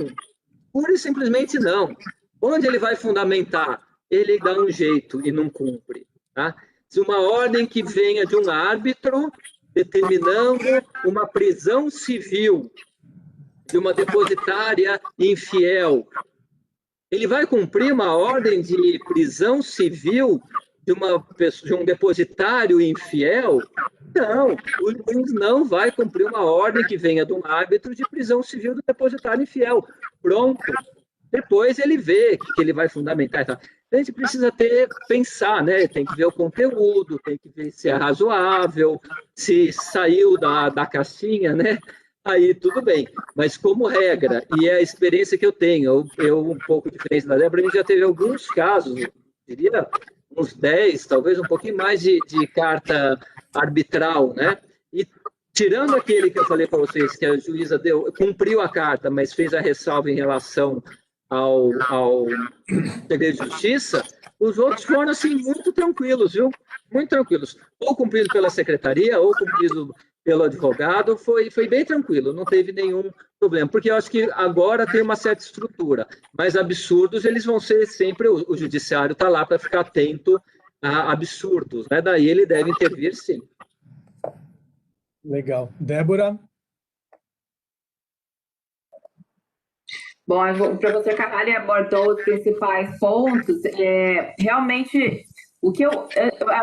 Speaker 5: pura e simplesmente não. Onde ele vai fundamentar? Ele dá um jeito e não cumpre. Tá? Se uma ordem que venha de um árbitro determinando uma prisão civil de uma depositária infiel, ele vai cumprir uma ordem de prisão civil de um depositário infiel? Não, o juiz não vai cumprir uma ordem que venha de um árbitro de prisão civil do depositário infiel. Pronto. Depois ele vê que ele vai fundamentar. Então, a gente precisa pensar, né? Tem que ver o conteúdo, tem que ver se é razoável, se saiu da caixinha, né? Aí tudo bem. Mas como regra, e é a experiência que eu tenho, eu um pouco diferente da Débora, a gente já teve alguns casos, eu diria uns 10, talvez um pouquinho mais de carta arbitral, né? E tirando aquele que eu falei para vocês, que a juíza cumpriu a carta, mas fez a ressalva em relação ao segredo de justiça, os outros foram, assim, muito tranquilos, viu? Muito tranquilos. Ou cumprido pela secretaria, ou cumprido pelo advogado, foi bem tranquilo, não teve nenhum problema, porque eu acho que agora tem uma certa estrutura, mas absurdos eles vão ser sempre, o judiciário está lá para ficar atento a absurdos, né? Daí ele deve intervir, sim.
Speaker 3: Legal. Débora?
Speaker 4: Bom, o professor Carvalho abordou os principais pontos. Realmente,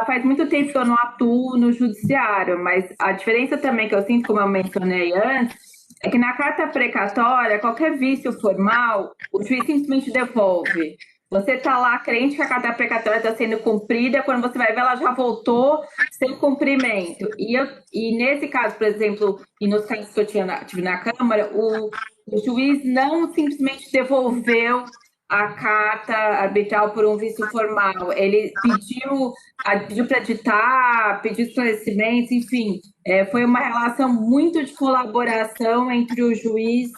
Speaker 4: faz muito tempo que eu não atuo no judiciário, mas a diferença também que eu sinto, como eu mencionei antes, é que na carta precatória, qualquer vício formal, o juiz simplesmente devolve. Você está lá crente que a carta precatória está sendo cumprida, quando você vai ver, ela já voltou sem cumprimento. E nesse caso, por exemplo, e nos casos que eu tive na Câmara, o juiz não simplesmente devolveu a carta arbitral por um vício formal. Ele pediu para ditar, pediu esclarecimentos, enfim. Foi uma relação muito de colaboração entre o juiz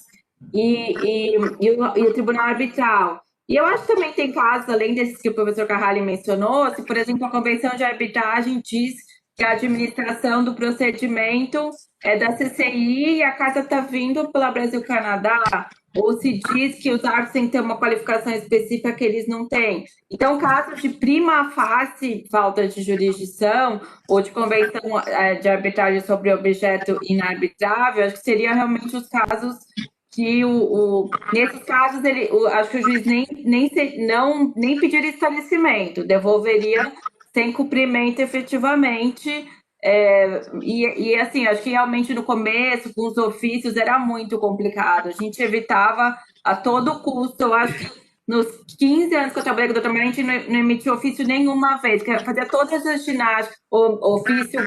Speaker 4: e o tribunal arbitral. E eu acho que também tem casos, além desses que o professor Carvalho mencionou, se, por exemplo, a Convenção de Arbitragem diz que a administração do procedimento é da CCI e a carta está vindo pela Brasil-Canadá, ou se diz que os árbitros têm que ter uma qualificação específica que eles não têm. Então, casos de prima facie falta de jurisdição ou de convenção de arbitragem sobre objeto inarbitrável, acho que seriam realmente os casos que, nesses casos, acho que o juiz nem pediria esclarecimento, devolveria sem cumprimento efetivamente. E assim, acho que realmente no começo, com os ofícios, era muito complicado. A gente evitava a todo custo. Eu acho que nos 15 anos que eu trabalhei com o doutor Maria, a gente não emitiu ofício nenhuma vez, que fazia todas as ginásticas, ofício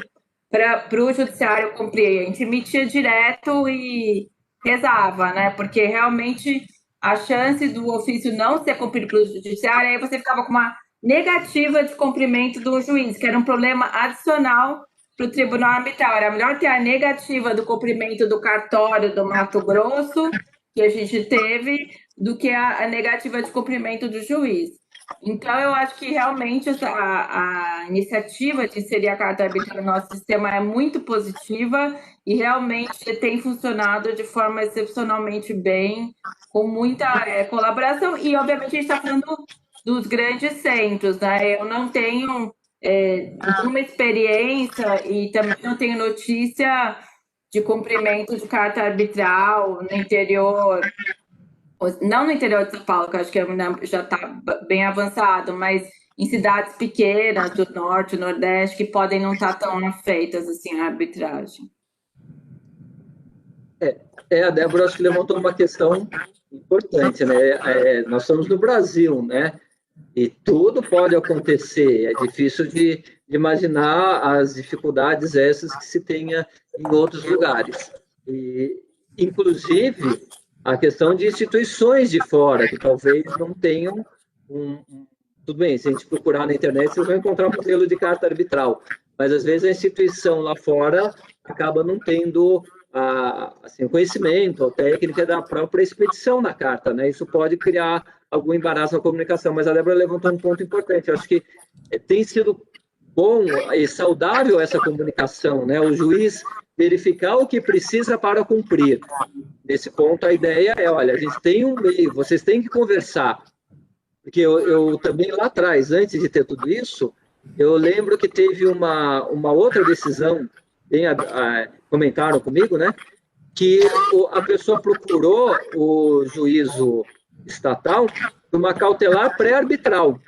Speaker 4: para o judiciário cumprir. A gente emitia direto e rezava, né? Porque realmente a chance do ofício não ser cumprido pelo judiciário, aí você ficava com uma negativa de cumprimento do juiz, que era um problema adicional para o tribunal arbitral. Era melhor ter a negativa do cumprimento do cartório do Mato Grosso que a gente teve do que a negativa de cumprimento do juiz. Então, eu acho que realmente a iniciativa de inserir a carta arbitral no nosso sistema é muito positiva e realmente tem funcionado de forma excepcionalmente bem, com muita colaboração. E, obviamente, a gente está falando dos grandes centros, né? Eu não tenho nenhuma experiência e também não tenho notícia de cumprimento de carta arbitral no interior. Não no interior de São Paulo, que eu acho que já está bem avançado, mas em cidades pequenas do norte, nordeste, que podem não estar tão afeitas assim à arbitragem.
Speaker 5: A Débora acho que levantou uma questão importante, né? Nós estamos no Brasil, né? E tudo pode acontecer. É difícil de imaginar as dificuldades essas que se tenha em outros lugares. E, inclusive, a questão de instituições de fora, que talvez não tenham Tudo bem, se a gente procurar na internet, vocês vão encontrar um modelo de carta arbitral, mas às vezes a instituição lá fora acaba não tendo assim, o conhecimento, a técnica da própria expedição da carta, né? Isso pode criar algum embaraço na comunicação, mas a Débora levantou um ponto importante. Eu acho que tem sido bom e saudável essa comunicação, né? O juiz verificar o que precisa para cumprir. Nesse ponto, a ideia é, olha, a gente tem um meio, vocês têm que conversar. Porque eu também, lá atrás, antes de ter tudo isso, eu lembro que teve uma outra decisão, comentaram comigo, né? Que a pessoa procurou o juízo estatal uma cautelar pré-arbitral.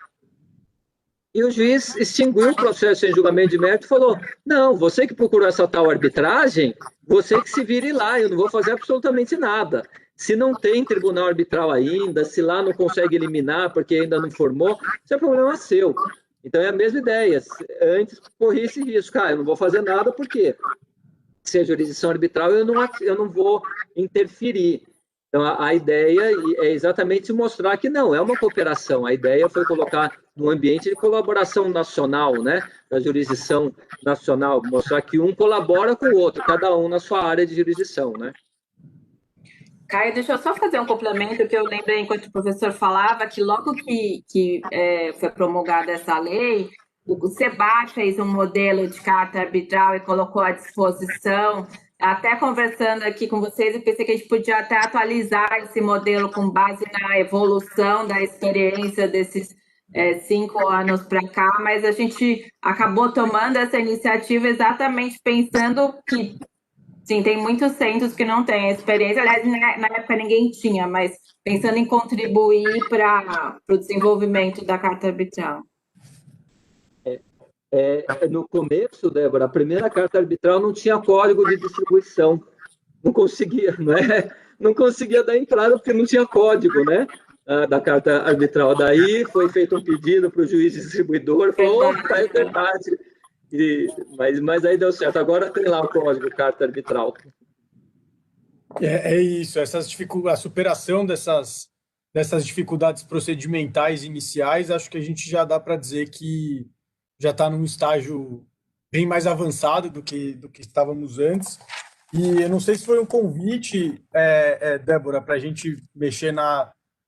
Speaker 5: E o juiz extinguiu o processo em julgamento de mérito e falou, não, você que procurou essa tal arbitragem, você que se vire lá, eu não vou fazer absolutamente nada. Se não tem tribunal arbitral ainda, se lá não consegue eliminar porque ainda não formou, isso é problema seu. Então é a mesma ideia, antes corri esse risco, eu não vou fazer nada porque se é jurisdição arbitral eu não vou interferir. Então, a ideia é exatamente mostrar que não, é uma cooperação. A ideia foi colocar no ambiente de colaboração nacional, né? Da jurisdição nacional, mostrar que um colabora com o outro, cada um na sua área de jurisdição, né?
Speaker 4: Caio, deixa eu só fazer um complemento, que eu lembrei, enquanto o professor falava, que logo que foi promulgada essa lei, o SEBA fez um modelo de carta arbitral e colocou à disposição. Até conversando aqui com vocês, eu pensei que a gente podia até atualizar esse modelo com base na evolução da experiência desses 5 anos para cá, mas a gente acabou tomando essa iniciativa exatamente pensando que, sim, tem muitos centros que não têm experiência, aliás, na época ninguém tinha, mas pensando em contribuir para o desenvolvimento da carta arbitral.
Speaker 5: No começo, Débora, a primeira carta arbitral não tinha código de distribuição. Não conseguia, não conseguia dar entrada porque não tinha código, né? Da carta arbitral. Daí foi feito um pedido para o juiz distribuidor, falou, opa, é verdade. Mas aí deu certo. Agora tem lá o código carta arbitral.
Speaker 3: É isso, a superação dessas dificuldades procedimentais iniciais, acho que a gente já dá para dizer que já está num estágio bem mais avançado do que estávamos antes. E eu não sei se foi um convite, Débora, para a gente mexer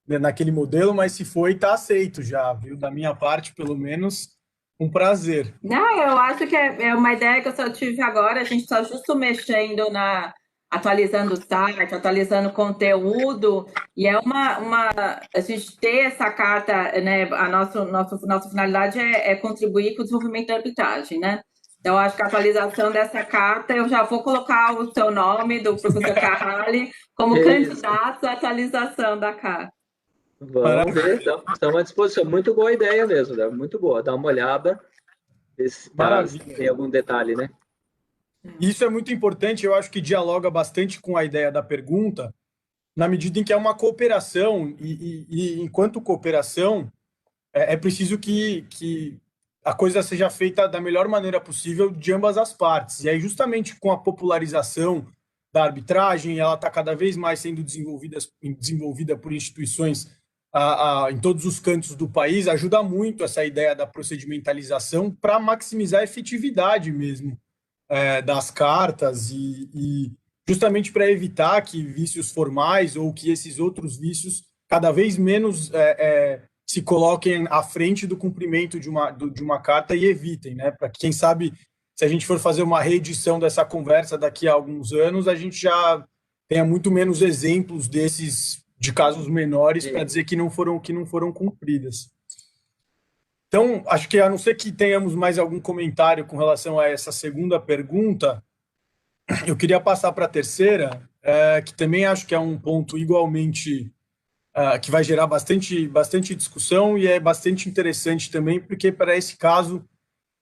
Speaker 3: naquele modelo, mas se foi, está aceito já, viu? Da minha parte, pelo menos, um prazer.
Speaker 4: Não, eu acho que é uma ideia que eu só tive agora, a gente está justo mexendo atualizando o site, atualizando o conteúdo, e é a gente ter essa carta, né? A nossa finalidade é contribuir com o desenvolvimento da arbitragem, né? Então, acho que a atualização dessa carta, eu já vou colocar o seu nome, do professor Carrali, como candidato à atualização da carta.
Speaker 5: Vamos ver, estamos à disposição. Muito boa ideia mesmo, né? Muito boa. Dá uma olhada, se tem algum detalhe, né?
Speaker 3: Isso é muito importante, eu acho que dialoga bastante com a ideia da pergunta, na medida em que é uma cooperação, e enquanto cooperação, é preciso que a coisa seja feita da melhor maneira possível de ambas as partes. E aí, justamente com a popularização da arbitragem, ela está cada vez mais sendo desenvolvida por instituições em todos os cantos do país, ajuda muito essa ideia da procedimentalização para maximizar a efetividade mesmo das cartas e justamente para evitar que vícios formais ou que esses outros vícios cada vez menos se coloquem à frente do cumprimento de uma carta e evitem, né? Para quem sabe, se a gente for fazer uma reedição dessa conversa daqui a alguns anos, a gente já tenha muito menos exemplos desses de casos menores para dizer que não foram cumpridas. Então, acho que, a não ser que tenhamos mais algum comentário com relação a essa segunda pergunta, eu queria passar para a terceira, que também acho que é um ponto igualmente que vai gerar bastante discussão e é bastante interessante também, porque para esse caso,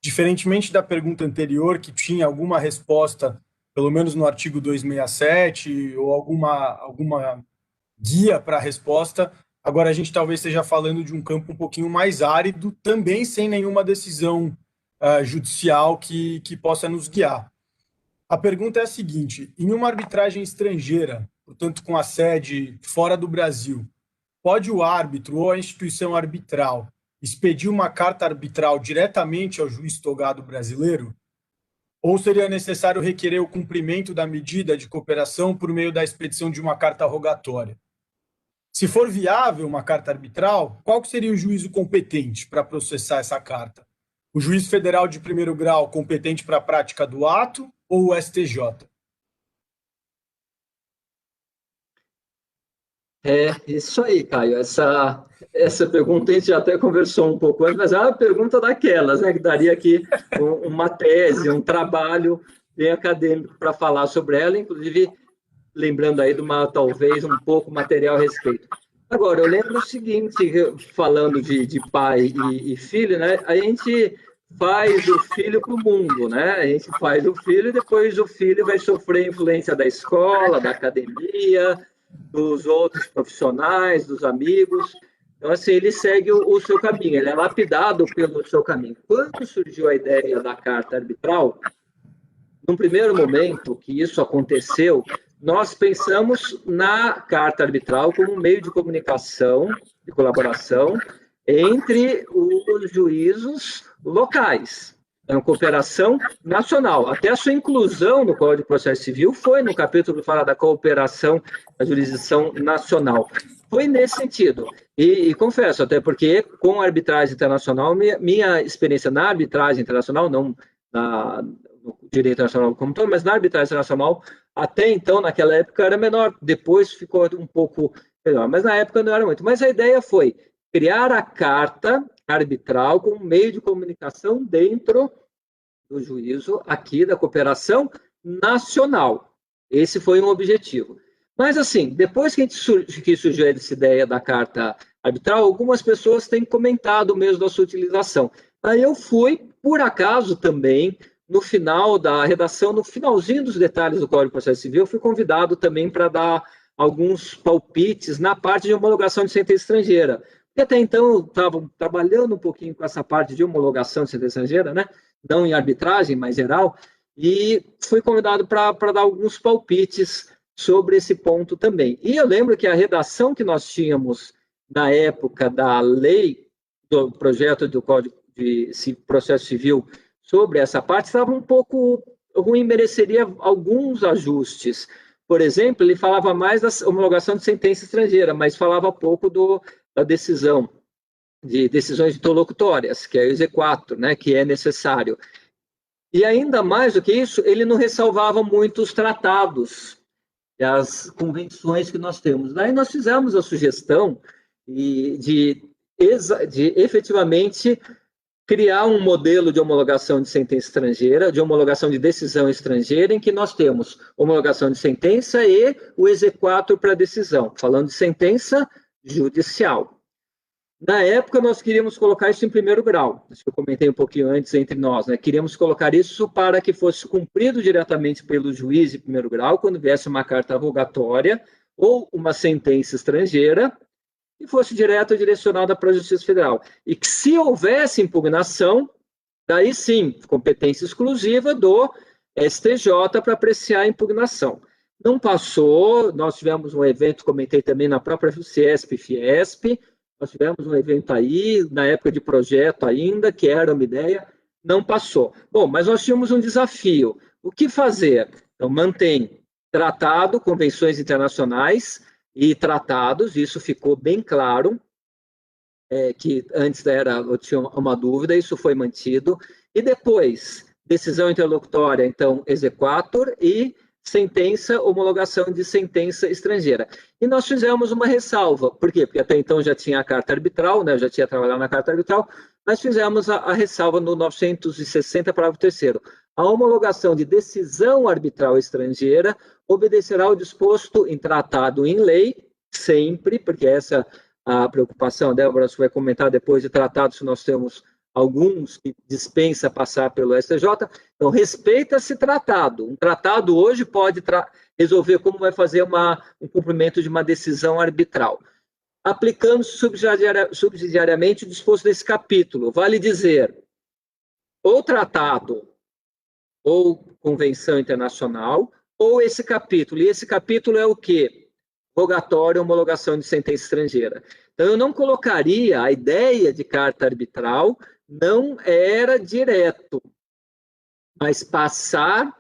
Speaker 3: diferentemente da pergunta anterior, que tinha alguma resposta, pelo menos no artigo 267, ou alguma guia para a resposta, agora a gente talvez esteja falando de um campo um pouquinho mais árido, também sem nenhuma decisão judicial que possa nos guiar. A pergunta é a seguinte: em uma arbitragem estrangeira, portanto com a sede fora do Brasil, pode o árbitro ou a instituição arbitral expedir uma carta arbitral diretamente ao juiz togado brasileiro? Ou seria necessário requerer o cumprimento da medida de cooperação por meio da expedição de uma carta rogatória? Se for viável uma carta arbitral, qual seria o juízo competente para processar essa carta? O juiz federal de primeiro grau competente para a prática do ato ou o STJ?
Speaker 5: Isso aí, Caio. Essa pergunta a gente já até conversou um pouco antes, mas é uma pergunta daquelas, né, que daria aqui uma tese, um trabalho bem acadêmico para falar sobre ela, inclusive lembrando aí de talvez um pouco material a respeito. Agora, eu lembro o seguinte, falando de pai e filho, né, a gente faz o filho para o mundo, né? A gente faz o filho e depois o filho vai sofrer influência da escola, da academia, dos outros profissionais, dos amigos. Então, assim, ele segue o seu caminho, ele é lapidado pelo seu caminho. Quando surgiu a ideia da carta arbitral, num primeiro momento que isso aconteceu, nós pensamos na carta arbitral como um meio de comunicação, de colaboração, entre os juízos locais. É uma cooperação nacional. Até a sua inclusão no Código de Processo Civil foi no capítulo que fala da cooperação da jurisdição nacional. Foi nesse sentido. E confesso, até porque com a arbitragem internacional, minha experiência na arbitragem internacional, não no direito internacional como todo, mas na arbitragem internacional, até então, naquela época, era menor. Depois ficou um pouco melhor, mas na época não era muito. Mas a ideia foi criar a carta arbitral como meio de comunicação dentro do juízo aqui da cooperação nacional. Esse foi um objetivo. Mas, assim, depois que surgiu essa ideia da carta arbitral, algumas pessoas têm comentado mesmo da sua utilização. Aí eu fui, por acaso também, no final da redação, no finalzinho dos detalhes do Código de Processo Civil, eu fui convidado também para dar alguns palpites na parte de homologação de sentença estrangeira. Porque até então eu estava trabalhando um pouquinho com essa parte de homologação de sentença estrangeira, né? Não em arbitragem, mas geral, e fui convidado para dar alguns palpites sobre esse ponto também. E eu lembro que a redação que nós tínhamos na época da lei, do projeto do Código de Processo Civil sobre essa parte, estava um pouco ruim, mereceria alguns ajustes. Por exemplo, ele falava mais da homologação de sentença estrangeira, mas falava pouco da decisão, de decisões interlocutórias, que é o EZ4, né, que é necessário. E ainda mais do que isso, ele não ressalvava muito os tratados, as convenções que nós temos. Daí nós fizemos a sugestão de efetivamente criar um modelo de homologação de sentença estrangeira, de homologação de decisão estrangeira, em que nós temos homologação de sentença e o EZ4 para decisão, falando de sentença judicial. Na época, nós queríamos colocar isso em primeiro grau, isso que eu comentei um pouquinho antes entre nós, né? Queríamos colocar isso para que fosse cumprido diretamente pelo juiz de primeiro grau, quando viesse uma carta rogatória ou uma sentença estrangeira, e fosse direto direcionada para a Justiça Federal. E que, se houvesse impugnação, daí sim, competência exclusiva do STJ para apreciar a impugnação. Não passou, nós tivemos um evento, comentei também na própria CIESP e Fiesp, nós tivemos um evento aí, na época de projeto ainda, que era uma ideia, não passou. Bom, mas nós tínhamos um desafio. O que fazer? Então, mantém tratado, convenções internacionais e tratados, isso ficou bem claro, que antes eu tinha uma dúvida, isso foi mantido. E depois, decisão interlocutória, então, exequatur, e sentença, homologação de sentença estrangeira. E nós fizemos uma ressalva. Por quê? Porque até então já tinha a carta arbitral, né? Eu já tinha trabalhado na carta arbitral, mas fizemos a ressalva no 960, parágrafo 3º. A homologação de decisão arbitral estrangeira obedecerá ao disposto em tratado em lei, sempre, porque essa a preocupação, Débora, você vai comentar depois de tratados, se nós temos alguns que dispensa passar pelo STJ. Então, respeita-se tratado. Um tratado hoje pode resolver como vai fazer um cumprimento de uma decisão arbitral. Aplicando subsidiariamente o disposto desse capítulo. Vale dizer, ou tratado, ou convenção internacional, ou esse capítulo. E esse capítulo é o quê? Rogatório, homologação de sentença estrangeira. Então, eu não colocaria a ideia de carta arbitral, não era direto, mas passar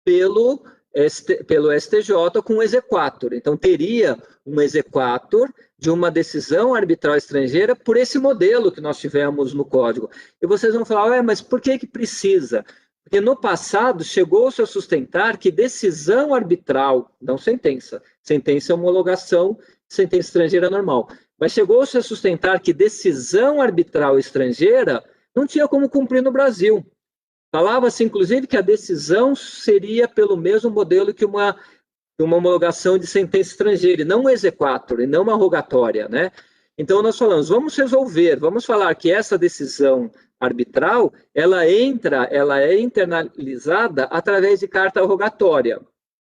Speaker 5: pelo STJ com um exequatur. Então, teria um exequatur de uma decisão arbitral estrangeira por esse modelo que nós tivemos no Código. E vocês vão falar, mas por que precisa? Porque no passado chegou-se a sustentar que decisão arbitral, não sentença, sentença é homologação, sentença estrangeira normal, mas chegou-se a sustentar que decisão arbitral estrangeira não tinha como cumprir no Brasil. Falava-se, inclusive, que a decisão seria pelo mesmo modelo que uma homologação de sentença estrangeira, e não um exequatur, e não uma rogatória, né? Então, nós falamos, vamos resolver, vamos falar que essa decisão arbitral, ela é internalizada através de carta rogatória.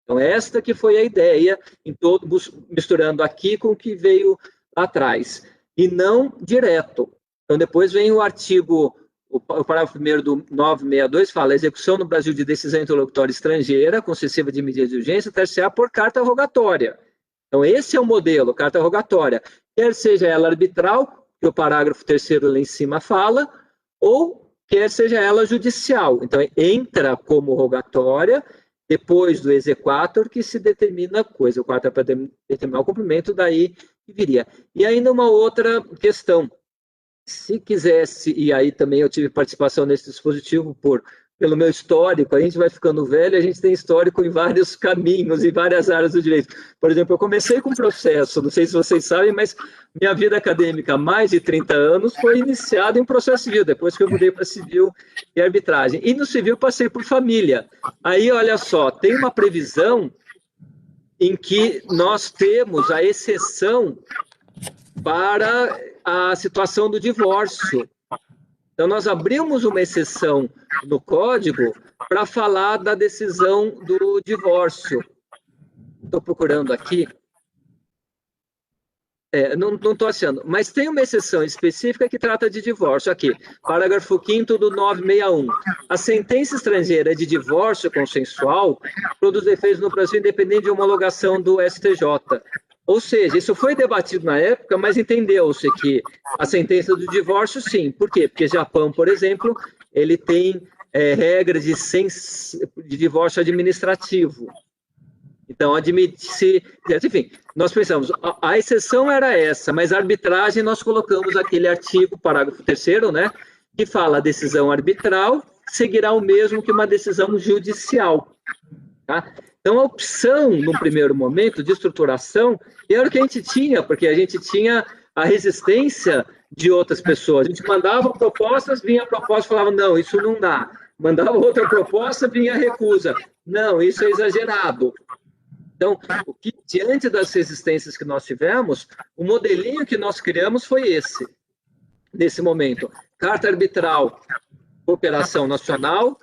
Speaker 5: Então, esta que foi a ideia, misturando aqui com o que veio lá atrás, e não direto. Então, depois vem o artigo, o parágrafo 1º do 962, fala, execução no Brasil de decisão interlocutória estrangeira, concessiva de medida de urgência, ter-se-á por carta rogatória. Então, esse é o modelo, carta rogatória. Quer seja ela arbitral, que o parágrafo 3º lá em cima fala, ou quer seja ela judicial. Então, entra como rogatória, depois do exequatur, que se determina a coisa. O quarto é para determinar o cumprimento, daí que viria. E ainda uma outra questão. Se quisesse, e aí também eu tive participação nesse dispositivo pelo meu histórico, a gente vai ficando velho, a gente tem histórico em vários caminhos, em várias áreas do direito. Por exemplo, eu comecei com processo, não sei se vocês sabem, mas minha vida acadêmica, mais de 30 anos, foi iniciada em processo civil, depois que eu mudei para civil e arbitragem. E no civil passei por família. Aí, olha só, tem uma previsão em que nós temos a exceção para a situação do divórcio. Então, nós abrimos uma exceção no Código para falar da decisão do divórcio. Estou procurando aqui. Não estou achando. Mas tem uma exceção específica que trata de divórcio. Aqui, parágrafo 5º do 961. A sentença estrangeira de divórcio consensual produz efeitos no Brasil independente de homologação do STJ. Ou seja, isso foi debatido na época, mas entendeu-se que a sentença do divórcio, sim. Por quê? Porque o Japão, por exemplo, ele tem regras de divórcio administrativo. Então, admite-se... Enfim, nós pensamos, a exceção era essa, mas a arbitragem nós colocamos aquele artigo, parágrafo 3º, né, que fala a decisão arbitral seguirá o mesmo que uma decisão judicial. Tá? Então, a opção, no primeiro momento, de estruturação, era o que a gente tinha, porque a gente tinha a resistência de outras pessoas. A gente mandava propostas, vinha a proposta e falava, não, isso não dá. Mandava outra proposta, vinha a recusa. Não, isso é exagerado. Então, diante das resistências que nós tivemos, o modelinho que nós criamos foi esse, nesse momento. Carta arbitral, cooperação nacional,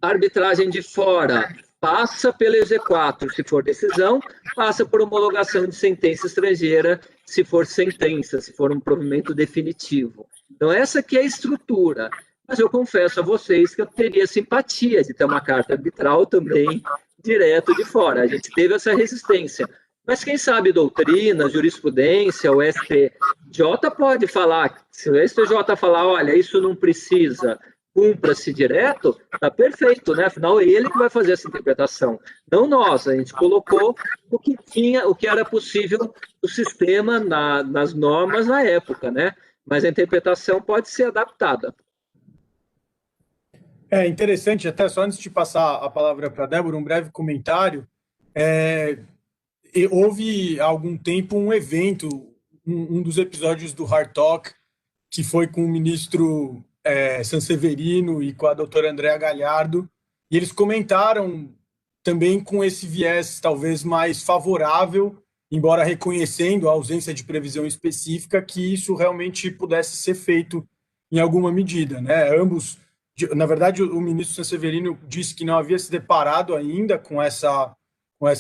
Speaker 5: arbitragem de fora, passa pelo exequatur, se for decisão, passa por homologação de sentença estrangeira, se for sentença, se for um provimento definitivo. Então, essa aqui é a estrutura. Mas eu confesso a vocês que eu teria simpatia de ter uma carta arbitral também direto de fora. A gente teve essa resistência. Mas quem sabe doutrina, jurisprudência, o STJ pode falar, se o STJ falar, olha, isso não precisa, cumpra-se direto, está perfeito, né? Afinal, é ele que vai fazer essa interpretação, não nós. A gente colocou o que tinha, o que era possível o sistema nas normas na época, né? Mas a interpretação pode ser adaptada.
Speaker 3: É interessante, até só antes de passar a palavra para a Débora, um breve comentário. Houve há algum tempo um evento, um dos episódios do Hard Talk, que foi com o ministro Sanseverino e com a doutora Andréa Galhardo, e eles comentaram também com esse viés talvez mais favorável, embora reconhecendo a ausência de previsão específica, que isso realmente pudesse ser feito em alguma medida, né? Ambos, na verdade, o ministro Sanseverino disse que não havia se deparado ainda com essa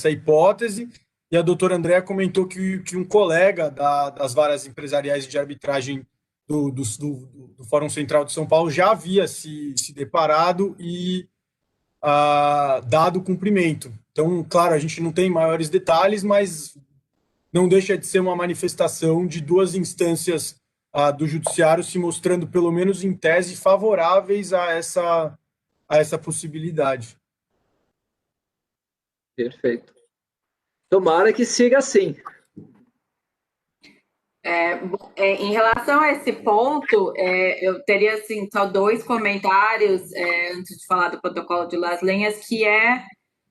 Speaker 3: hipótese, e a doutora Andréa comentou que um colega das varas empresariais de arbitragem do Fórum Central de São Paulo já havia se deparado e dado cumprimento. Então, claro, a gente não tem maiores detalhes, mas não deixa de ser uma manifestação de duas instâncias do judiciário se mostrando, pelo menos em tese, favoráveis a essa possibilidade.
Speaker 5: Perfeito. Tomara que siga assim.
Speaker 4: Em relação a esse ponto, eu teria assim, só dois comentários antes de falar do protocolo de Las Lenhas, que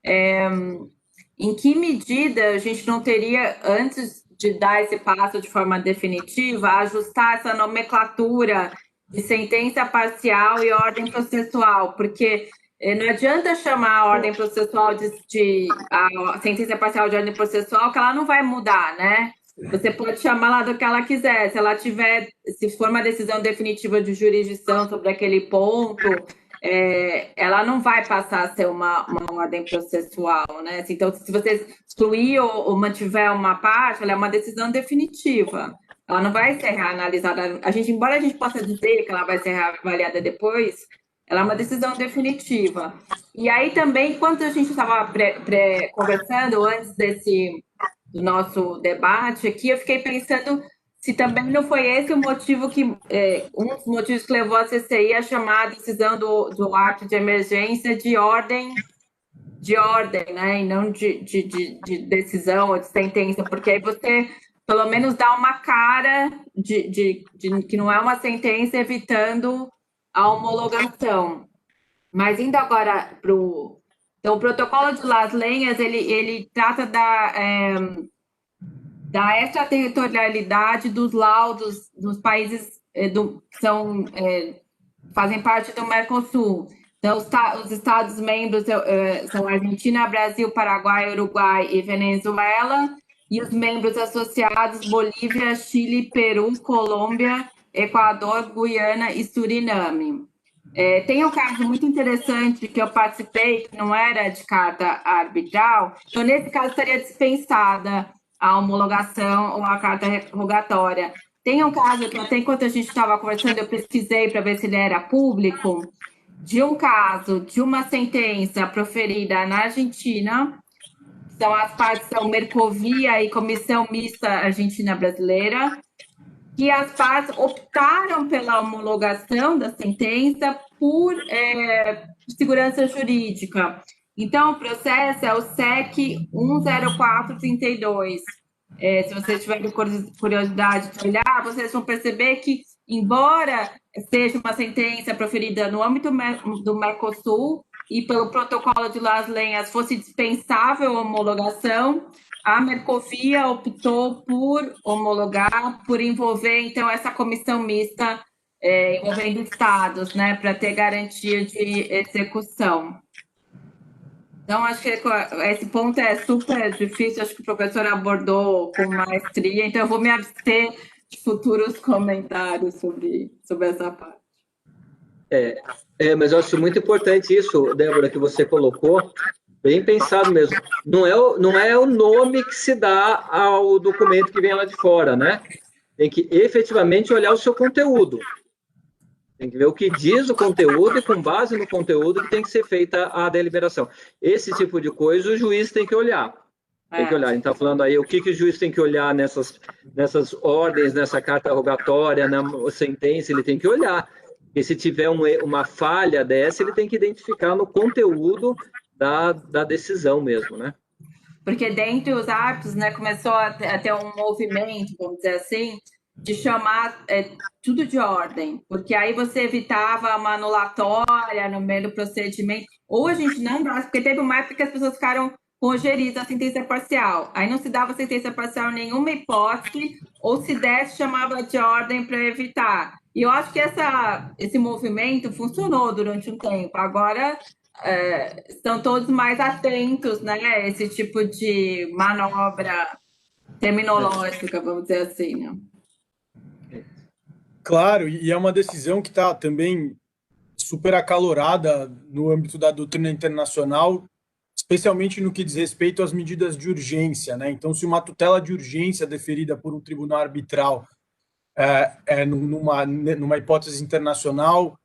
Speaker 4: em que medida a gente não teria, antes de dar esse passo de forma definitiva, ajustar essa nomenclatura de sentença parcial e ordem processual, porque não adianta chamar a ordem processual a sentença parcial de ordem processual, que ela não vai mudar, né? Você pode chamar lá do que ela quiser. Se for uma decisão definitiva de jurisdição sobre aquele ponto, ela não vai passar a ser uma ordem processual, né? Então, se você excluir ou mantiver uma parte, ela é uma decisão definitiva. Ela não vai ser reanalisada. Embora a gente possa dizer que ela vai ser reavaliada depois, ela é uma decisão definitiva. E aí também, enquanto a gente estava conversando antes do nosso debate aqui, eu fiquei pensando se também não foi esse o motivo um dos motivos que levou a CCI a chamar a decisão do ato de emergência de ordem, né? E não de decisão ou de sentença, porque aí você pelo menos dá uma cara de que não é uma sentença, evitando a homologação. Mas indo agora para o... Então, o protocolo de Las Lenhas, ele trata da extraterritorialidade dos laudos dos países que fazem parte do Mercosul. Então, os Estados-membros são Argentina, Brasil, Paraguai, Uruguai e Venezuela, e os membros associados Bolívia, Chile, Peru, Colômbia, Equador, Guiana e Suriname. Tem um caso muito interessante que eu participei, que não era de carta arbitral, então, nesse caso, estaria dispensada a homologação ou a carta rogatória. Tem um caso que até enquanto a gente estava conversando, eu pesquisei para ver se ele era público, de um caso de uma sentença proferida na Argentina, então as partes são Mercovia e Comissão Mista Argentina-Brasileira, que as partes optaram pela homologação da sentença por segurança jurídica. Então, o processo é o SEC 10432. Se vocês tiverem curiosidade de olhar, vocês vão perceber que, embora seja uma sentença proferida no âmbito do Mercosul e pelo protocolo de Las Lenhas fosse dispensável a homologação, a Mercovia optou por homologar, por envolver, então, essa comissão mista envolvendo estados, né, para ter garantia de execução. Então, acho que esse ponto é super difícil, acho que o professor abordou com maestria, então eu vou me abster de futuros comentários sobre essa parte.
Speaker 5: Mas eu acho muito importante isso, Débora, que você colocou, bem pensado mesmo. Não é o nome que se dá ao documento que vem lá de fora, né? Tem que efetivamente olhar o seu conteúdo. Tem que ver o que diz o conteúdo e, com base no conteúdo, que tem que ser feita a deliberação. Esse tipo de coisa o juiz tem que olhar. Tem que olhar. A gente está falando aí o que o juiz tem que olhar nessas ordens, nessa carta rogatória, na sentença, ele tem que olhar. Porque se tiver uma falha dessa, ele tem que identificar no conteúdo da decisão mesmo, né?
Speaker 4: Porque dentre os árbitros, né, começou a ter um movimento, vamos dizer assim, de chamar tudo de ordem, porque aí você evitava uma anulatória no meio do procedimento, ou a gente não dá, porque teve uma época que as pessoas ficaram congeridas a sentença parcial, aí não se dava sentença parcial em nenhuma hipótese, ou se desse, chamava de ordem para evitar. E eu acho que esse movimento funcionou durante um tempo, agora estão todos mais atentos, né, a esse tipo de manobra terminológica, vamos dizer assim, né?
Speaker 3: Claro, e é uma decisão que está também super acalorada no âmbito da doutrina internacional, especialmente no que diz respeito às medidas de urgência, né? Então, se uma tutela de urgência deferida por um tribunal arbitral numa hipótese internacional,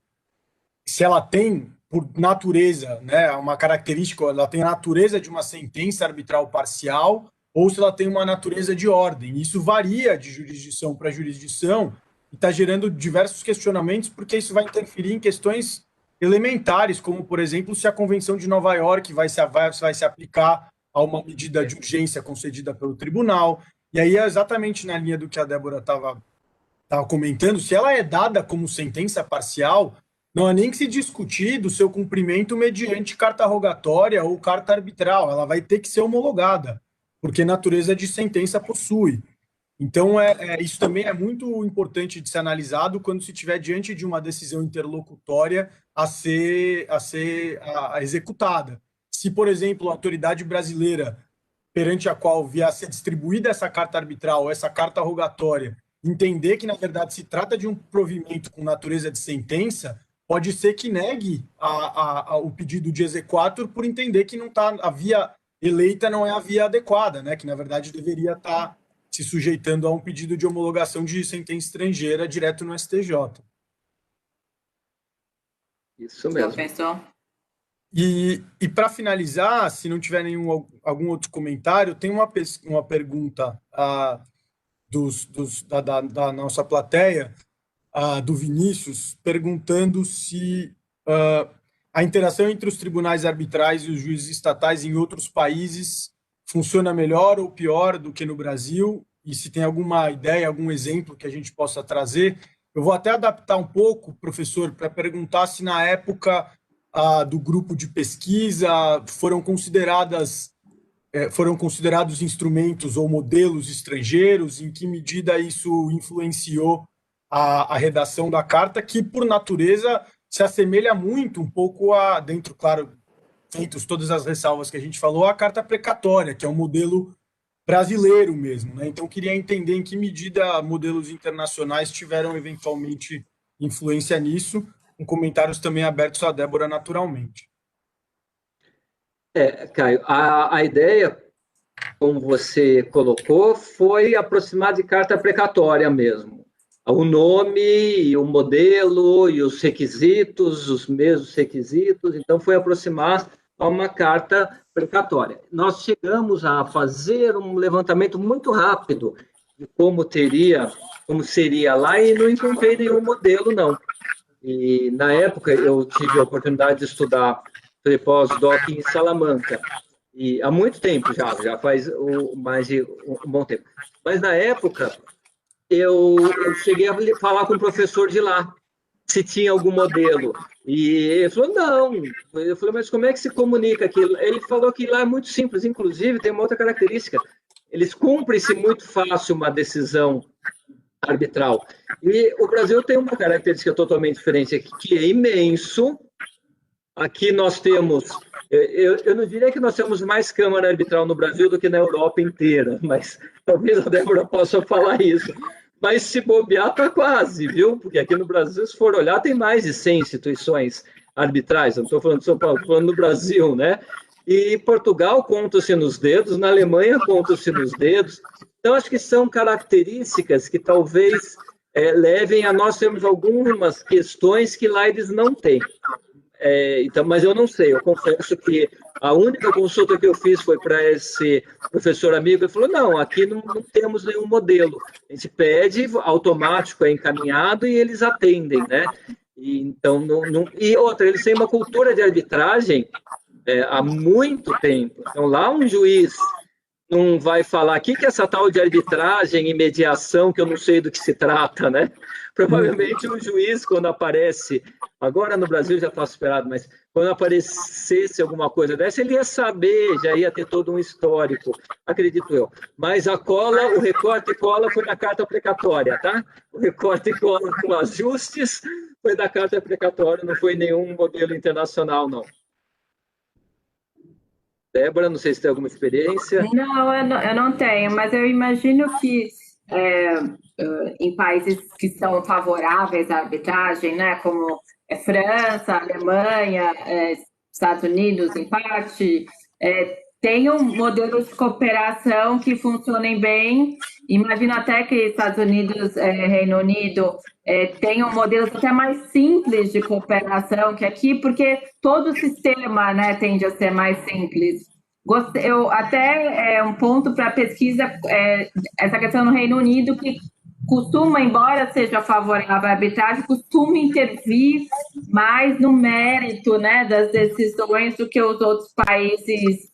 Speaker 3: se ela tem, por natureza, né, uma característica, ela tem a natureza de uma sentença arbitral parcial, ou se ela tem uma natureza de ordem. Isso varia de jurisdição para jurisdição, e está gerando diversos questionamentos, porque isso vai interferir em questões elementares, como, por exemplo, se a Convenção de Nova York vai se aplicar a uma medida de urgência concedida pelo tribunal. E aí é exatamente na linha do que a Débora estava comentando, se ela é dada como sentença parcial, não há nem que se discutir do seu cumprimento mediante carta rogatória ou carta arbitral, ela vai ter que ser homologada, porque natureza de sentença possui. Então, isso também é muito importante de ser analisado quando se estiver diante de uma decisão interlocutória a ser executada. Se, por exemplo, a autoridade brasileira, perante a qual vier a ser distribuída essa carta arbitral, essa carta rogatória, entender que, na verdade, se trata de um provimento com natureza de sentença, pode ser que negue o pedido de exequatur por entender que a via eleita não é a via adequada, né? Que, na verdade, deveria estar se sujeitando a um pedido de homologação de sentença estrangeira direto no STJ.
Speaker 5: Isso mesmo.
Speaker 3: E para finalizar, se não tiver algum outro comentário, tem uma pergunta da nossa plateia, do Vinícius, perguntando se a interação entre os tribunais arbitrais e os juízes estatais em outros países funciona melhor ou pior do que no Brasil, e se tem alguma ideia, algum exemplo que a gente possa trazer. Eu vou até adaptar um pouco, professor, para perguntar se na época do grupo de pesquisa foram considerados instrumentos ou modelos estrangeiros, em que medida isso influenciou a redação da carta, que, por natureza, se assemelha muito, um pouco dentro, claro, feitos todas as ressalvas que a gente falou, a carta precatória, que é um modelo brasileiro mesmo, né? Então, queria entender em que medida modelos internacionais tiveram, eventualmente, influência nisso, com comentários também abertos à Débora, naturalmente.
Speaker 5: Caio, a ideia, como você colocou, foi aproximar de carta precatória mesmo. O nome, o modelo e os requisitos, os mesmos requisitos, então foi aproximar a uma carta precatória. Nós chegamos a fazer um levantamento muito rápido de como seria lá, e não encontrei nenhum modelo, não. E, na época, eu tive a oportunidade de estudar pós-doc em Salamanca, e há muito tempo já faz mais de um bom tempo. Mas, na época, eu cheguei a falar com o professor de lá, se tinha algum modelo. E ele falou, não. Eu falei, mas como é que se comunica aquilo? Ele falou que lá é muito simples, inclusive tem uma outra característica. Eles cumprem-se muito fácil uma decisão arbitral. E o Brasil tem uma característica totalmente diferente aqui, que é imenso. Aqui nós temos... Eu não diria que nós temos mais câmara arbitral no Brasil do que na Europa inteira, mas talvez a Débora possa falar isso. Mas se bobear, está quase, viu? Porque aqui no Brasil, se for olhar, tem mais de 100 instituições arbitrais. Não estou falando de São Paulo, estou falando do Brasil, né? E Portugal conta-se nos dedos, na Alemanha conta-se nos dedos. Então, acho que são características que talvez levem a nós termos algumas questões que lá eles não têm. Então, mas eu não sei, eu confesso que a única consulta que eu fiz foi para esse professor amigo, ele falou, não, aqui não temos nenhum modelo, a gente pede, automático, é encaminhado e eles atendem, né? E, então, e outra, eles têm uma cultura de arbitragem há muito tempo. Então, lá um juiz não vai falar o que é essa tal de arbitragem e mediação, que eu não sei do que se trata, né? Provavelmente o juiz, quando aparece, agora no Brasil já está superado, mas quando aparecesse alguma coisa dessa, ele ia saber, já ia ter todo um histórico, acredito eu. Mas a cola, o recorte e cola foi da carta precatória, tá? O recorte e cola com ajustes foi da carta precatória, não foi nenhum modelo internacional, não. Débora, não sei se tem alguma experiência.
Speaker 4: Não, eu não tenho, mas eu imagino que em países que são favoráveis à arbitragem, né, como França, Alemanha, Estados Unidos, em parte, tenham modelos de cooperação que funcionem bem. Imagino até que Estados Unidos, Reino Unido, tenham modelos até mais simples de cooperação que aqui, porque todo o sistema, né, tende a ser mais simples. Eu até um ponto para a pesquisa, essa questão no Reino Unido, que costuma, embora seja favorável à arbitragem, costuma intervir mais no mérito, né, das decisões do que os outros países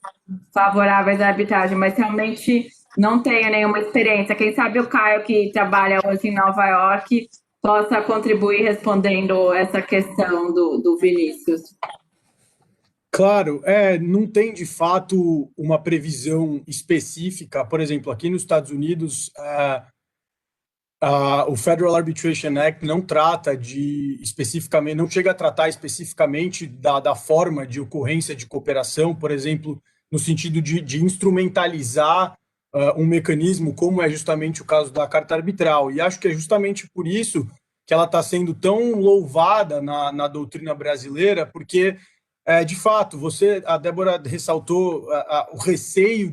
Speaker 4: favoráveis à arbitragem, mas realmente não tenho nenhuma experiência. Quem sabe o Caio, que trabalha hoje em Nova York, possa contribuir respondendo essa questão do Vinícius.
Speaker 3: Claro, não tem de fato uma previsão específica. Por exemplo, aqui nos Estados Unidos, o Federal Arbitration Act não trata especificamente, não chega a tratar especificamente da forma de ocorrência de cooperação, por exemplo, no sentido de instrumentalizar um mecanismo, como é justamente o caso da carta arbitral. E acho que é justamente por isso que ela está sendo tão louvada na doutrina brasileira, porque de fato, a Débora ressaltou o receio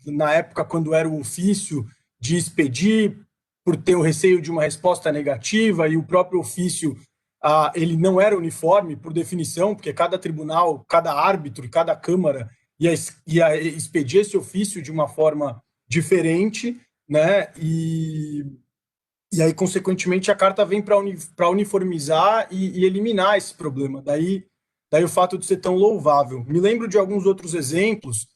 Speaker 3: na época, quando era o ofício, de expedir, por ter o receio de uma resposta negativa, e o próprio ofício ele não era uniforme, por definição, porque cada tribunal, cada árbitro e cada câmara ia expedir esse ofício de uma forma diferente, né? E aí, consequentemente, a carta vem para uniformizar e eliminar esse problema. Daí o fato de ser tão louvável. Me lembro de alguns outros exemplos,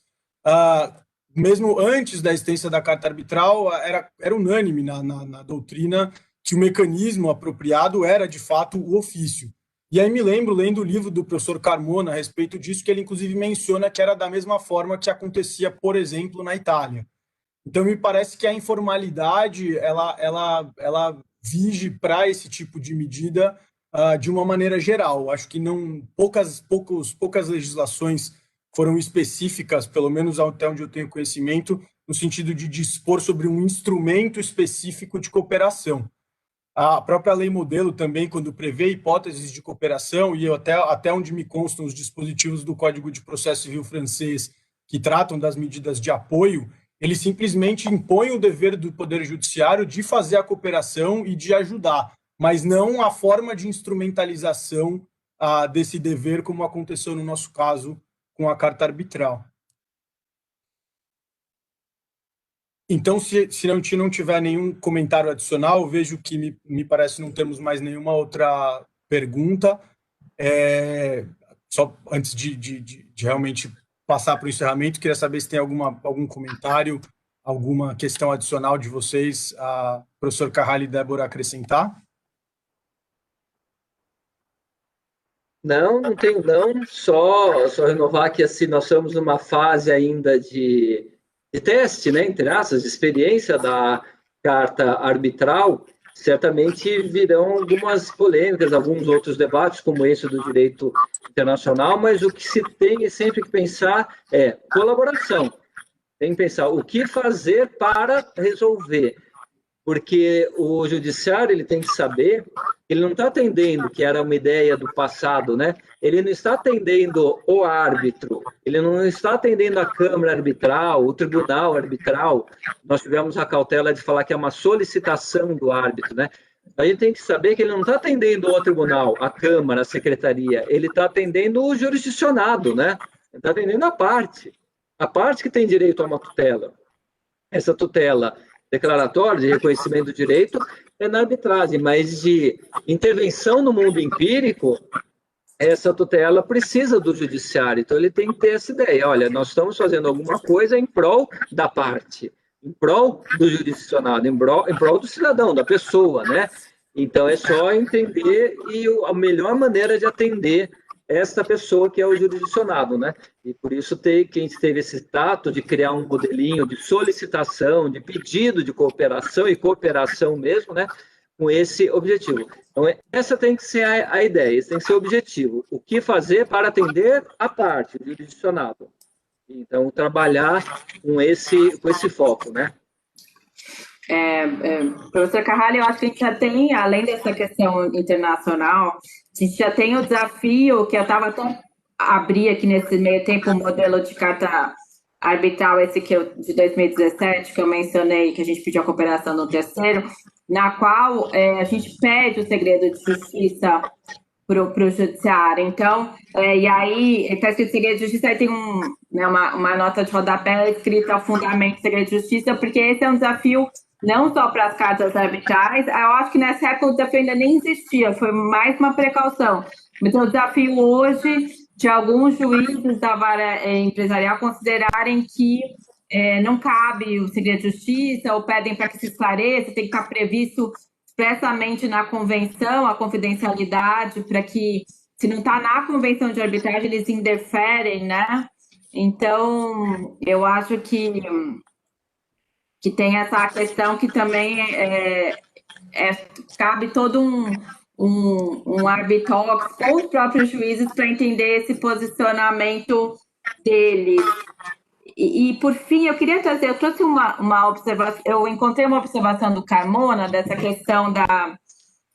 Speaker 3: mesmo antes da existência da carta arbitral, era unânime na doutrina que o mecanismo apropriado era, de fato, o ofício. E aí me lembro, lendo o livro do professor Carmona a respeito disso, que ele, inclusive, menciona que era da mesma forma que acontecia, por exemplo, na Itália. Então, me parece que a informalidade, ela vige para esse tipo de medida de uma maneira geral. Acho que poucas legislações foram específicas, pelo menos até onde eu tenho conhecimento, no sentido de dispor sobre um instrumento específico de cooperação. A própria lei modelo também, quando prevê hipóteses de cooperação, e até onde me constam os dispositivos do Código de Processo Civil francês que tratam das medidas de apoio, ele simplesmente impõe o dever do Poder Judiciário de fazer a cooperação e de ajudar, mas não a forma de instrumentalização desse dever, como aconteceu no nosso caso com a carta arbitral. Então, se a gente não tiver nenhum comentário adicional, eu vejo que me parece não temos mais nenhuma outra pergunta. Só antes de realmente passar para o encerramento, queria saber se tem algum comentário, alguma questão adicional de vocês, professor Carrali e Débora, acrescentar?
Speaker 5: Não tenho não, só renovar que assim, nós estamos numa fase ainda de teste, né, entre aspas, de experiência da carta arbitral. Certamente virão algumas polêmicas, alguns outros debates, como esse do direito internacional, mas o que se tem sempre que pensar é colaboração. Tem que pensar o que fazer para resolver, porque o judiciário ele tem que saber, ele não está atendendo, que era uma ideia do passado, né? Ele não está atendendo o árbitro, ele não está atendendo a Câmara Arbitral, o Tribunal Arbitral. Nós tivemos a cautela de falar que é uma solicitação do árbitro, né? A gente tem que saber que ele não está atendendo o tribunal, a Câmara, a Secretaria, ele está atendendo o jurisdicionado, né? Ele está atendendo a parte que tem direito a uma tutela. Essa tutela declaratório, de reconhecimento do direito, é na arbitragem, mas de intervenção no mundo empírico, essa tutela precisa do judiciário, então ele tem que ter essa ideia, olha, nós estamos fazendo alguma coisa em prol da parte, em prol do jurisdicionado, em prol do cidadão, da pessoa, né? Então é só entender e a melhor maneira de atender esta pessoa que é o jurisdicionado, né? E por isso que a gente teve esse tato de criar um modelinho de solicitação, de pedido de cooperação e cooperação mesmo, né? Com esse objetivo. Então, essa tem que ser a ideia, esse tem que ser o objetivo. O que fazer para atender a parte, o jurisdicionado. Então, trabalhar com esse foco, né?
Speaker 4: Professor Carvalho, eu acho que a gente já tem, além dessa questão internacional, a gente já tem o desafio que eu estava até abrir aqui nesse meio tempo o modelo de carta arbitral, esse que eu, de 2017, que eu mencionei, que a gente pediu a cooperação no terceiro, na qual a gente pede o segredo de justiça para o judiciário. Então, e aí, está escrito segredo de justiça, aí tem uma nota de rodapé escrita ao fundamento do segredo de justiça, porque esse é um desafio não só para as cartas arbitrais. Eu acho que nessa época o desafio ainda nem existia, foi mais uma precaução. Mas o desafio hoje de alguns juízes da vara empresarial considerarem que não cabe o segredo de justiça, ou pedem para que se esclareça, tem que estar previsto expressamente na convenção a confidencialidade, para que, se não está na convenção de arbitragem, eles interferem, né? Então, eu acho que tem essa questão que também cabe todo um arbitróx com os próprios juízes para entender esse posicionamento deles. E, por fim, eu trouxe uma observação, eu encontrei uma observação do Carmona, dessa questão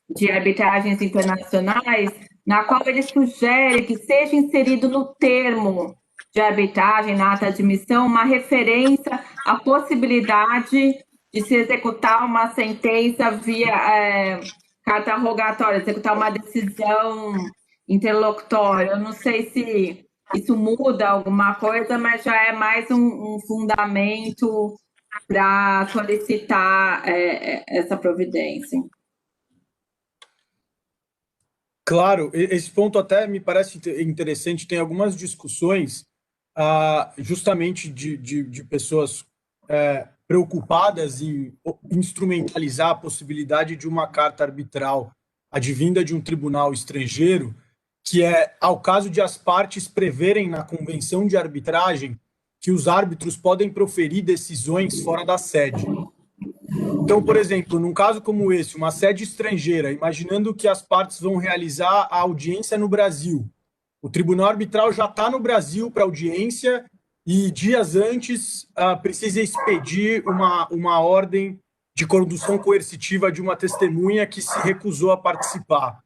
Speaker 4: de arbitragens internacionais, na qual ele sugere que seja inserido no termo de arbitragem, na ata de admissão, uma referência à possibilidade de se executar uma sentença via carta rogatória, executar uma decisão interlocutória. Eu não sei se isso muda alguma coisa, mas já é mais um fundamento para solicitar essa providência.
Speaker 3: Claro, esse ponto até me parece interessante, tem algumas discussões justamente de pessoas preocupadas em instrumentalizar a possibilidade de uma carta arbitral advinda de um tribunal estrangeiro, que é ao caso de as partes preverem na convenção de arbitragem que os árbitros podem proferir decisões fora da sede. Então, por exemplo, num caso como esse, uma sede estrangeira, imaginando que as partes vão realizar a audiência no Brasil, o tribunal arbitral já está no Brasil para audiência e dias antes precisa expedir uma ordem de condução coercitiva de uma testemunha que se recusou a participar.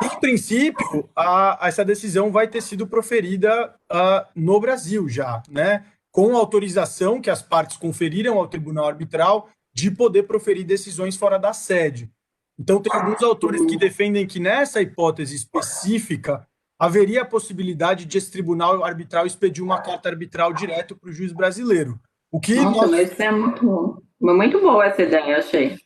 Speaker 3: Em princípio, essa decisão vai ter sido proferida no Brasil já, né? Com autorização que as partes conferiram ao tribunal arbitral de poder proferir decisões fora da sede. Então, tem alguns autores que defendem que nessa hipótese específica haveria a possibilidade de esse tribunal arbitral expedir uma carta arbitral direto para o juiz brasileiro.
Speaker 4: Mas é muito boa essa ideia, achei.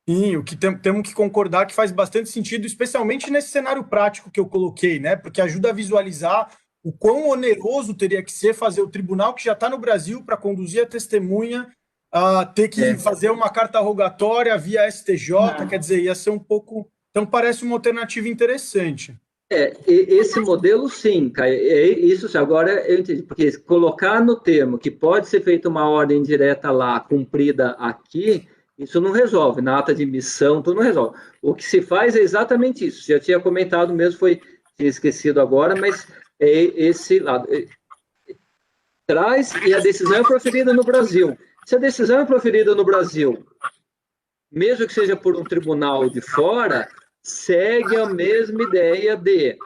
Speaker 3: Sim, o que temos que concordar que faz bastante sentido, especialmente nesse cenário prático que eu coloquei, né? Porque ajuda a visualizar o quão oneroso teria que ser fazer o tribunal que já está no Brasil para conduzir a testemunha ter que fazer uma carta rogatória via STJ, quer dizer, ia ser um pouco... Então, parece uma alternativa interessante.
Speaker 5: Esse modelo, sim, Caio, isso agora eu entendi, porque colocar no termo que pode ser feita uma ordem direta lá, cumprida aqui, isso não resolve, na ata de admissão, tudo não resolve. O que se faz é exatamente isso, já tinha comentado mesmo, tinha esquecido agora, mas é esse lado. Traz e a decisão é proferida no Brasil. Se a decisão é proferida no Brasil, mesmo que seja por um tribunal de fora, segue a mesma ideia de